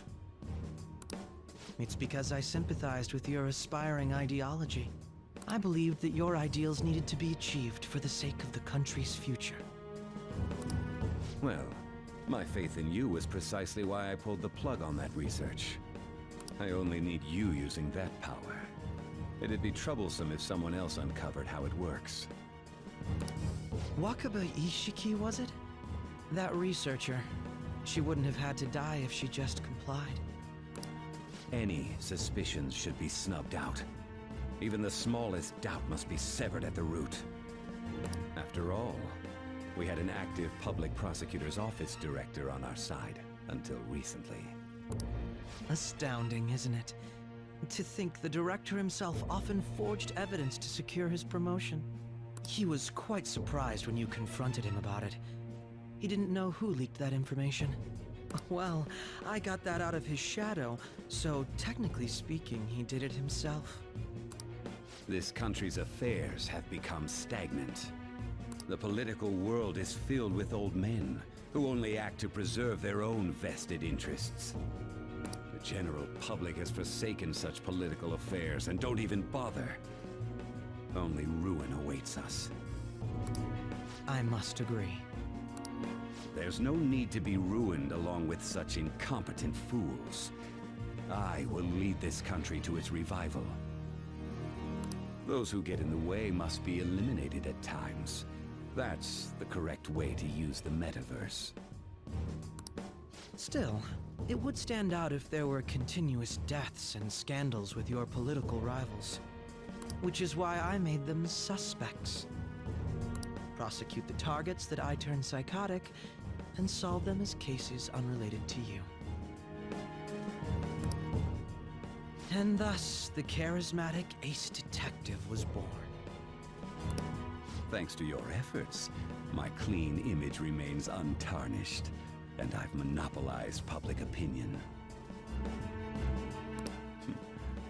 It's because I sympathized with your aspiring ideology. I believed that your ideals needed to be achieved for the sake of the country's future. Well, my faith in you was precisely why I pulled the plug on that research. I only need you using that power. It'd be troublesome if someone else uncovered how it works. Wakaba Ishiki, was it? That researcher. She wouldn't have had to die if she just complied. Any suspicions should be snubbed out. Even the smallest doubt must be severed at the root. After all, we had an active public prosecutor's office director on our side, until recently. Astounding, isn't it? To think the director himself often forged evidence to secure his promotion. He was quite surprised when you confronted him about it. He didn't know who leaked that information. Well, I got that out of his shadow, so technically speaking, he did it himself. This country's affairs have become stagnant. The political world is filled with old men who only act to preserve their own vested interests. The general public has forsaken such political affairs and don't even bother. Only ruin awaits us. I must agree. There's no need to be ruined along with such incompetent fools. I will lead this country to its revival. Those who get in the way must be eliminated at times. That's the correct way to use the metaverse. Still, it would stand out if there were continuous deaths and scandals with your political rivals. Which is why I made them suspects. Prosecute the targets that I turn psychotic, and solve them as cases unrelated to you. And thus, the charismatic ace detective was born. Thanks to your efforts, my clean image remains untarnished, and I've monopolized public opinion.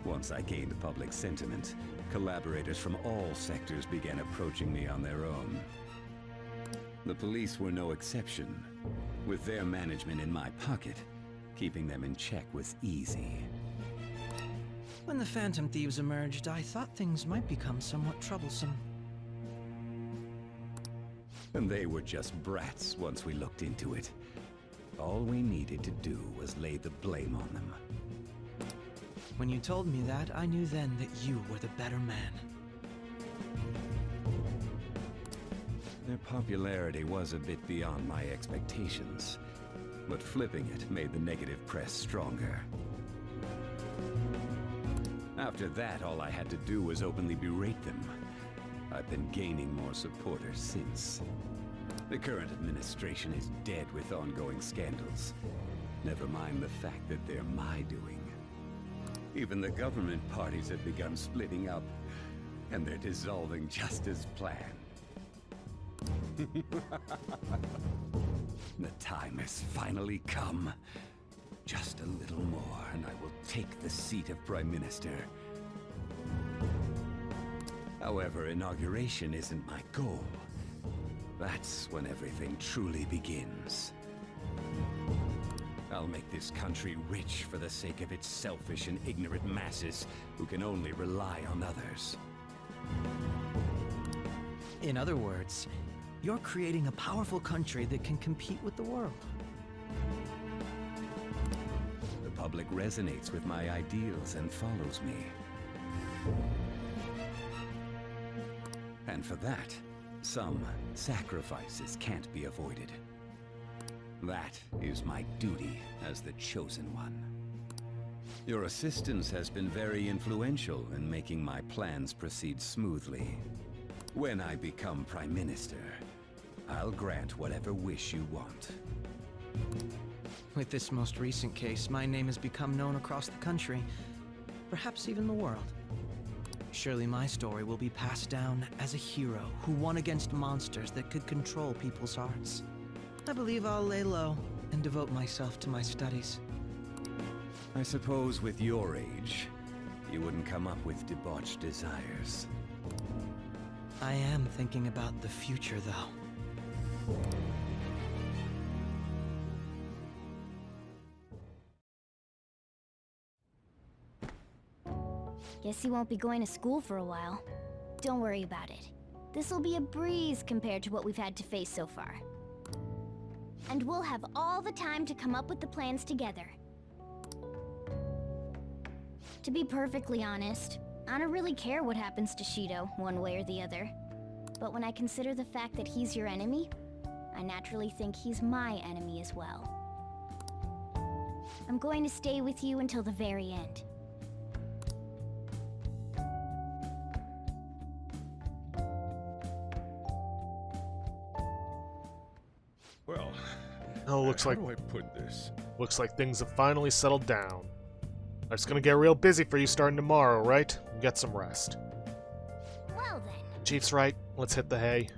Once I gained public sentiment, collaborators from all sectors began approaching me on their own. The police were no exception. With their management in my pocket, keeping them in check was easy. When the Phantom Thieves emerged, I thought things might become somewhat troublesome. And they were just brats once we looked into it. All we needed to do was lay the blame on them. When you told me that, I knew then that you were the better man. Their popularity was a bit beyond my expectations, but flipping it made the negative press stronger. After that, all I had to do was openly berate them. I've been gaining more supporters since. The current administration is dead with ongoing scandals. Never mind the fact that they're my doing. Even the government parties have begun splitting up, and they're dissolving just as planned. The time has finally come. Just a little more, and I will take the seat of Prime Minister. However, inauguration isn't my goal. That's when everything truly begins. I'll make this country rich for the sake of its selfish and ignorant masses who can only rely on others. In other words, you're creating a powerful country that can compete with the world. The public resonates with my ideals and follows me. And for that, some sacrifices can't be avoided. That is my duty as the Chosen One. Your assistance has been very influential in making my plans proceed smoothly. When I become Prime Minister, I'll grant whatever wish you want. With this most recent case, my name has become known across the country, perhaps even the world. Surely my story will be passed down as a hero who won against monsters that could control people's hearts. I believe I'll lay low and devote myself to my studies. I suppose with your age, you wouldn't come up with debauched desires. I am thinking about the future, though. Guess you won't be going to school for a while. Don't worry about it. This'll be a breeze compared to what we've had to face so far. And we'll have all the time to come up with the plans together. To be perfectly honest, I don't really care what happens to Shido, one way or the other. But when I consider the fact that he's your enemy, I naturally think he's my enemy as well. I'm going to stay with you until the very end. Well, looks like how do I put this? Looks like things have finally settled down. It's gonna get real busy for you starting tomorrow, right? Get some rest. Well then. Chief's right. Let's hit the hay.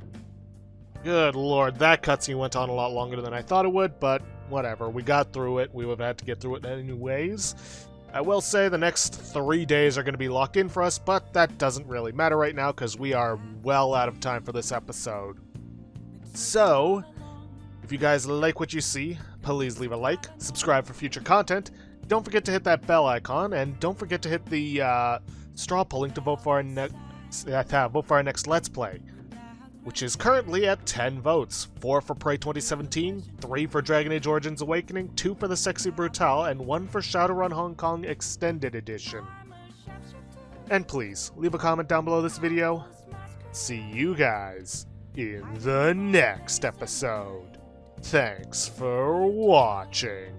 Good lord, that cutscene went on a lot longer than I thought it would, but whatever. We got through it. We would have had to get through it anyways. I will say the next 3 days are going to be locked in for us, but that doesn't really matter right now because we are well out of time for this episode. So, if you guys like what you see, please leave a like, subscribe for future content, don't forget to hit that bell icon, and don't forget to hit the straw polling to vote for our next Let's Play, which is currently at 10 votes. 4 for Prey 2017, 3 for Dragon Age Origins Awakening, 2 for the Sexy Brutale, and 1 for Shadowrun Hong Kong Extended Edition. And please, leave a comment down below this video. See you guys in the next episode. Thanks for watching.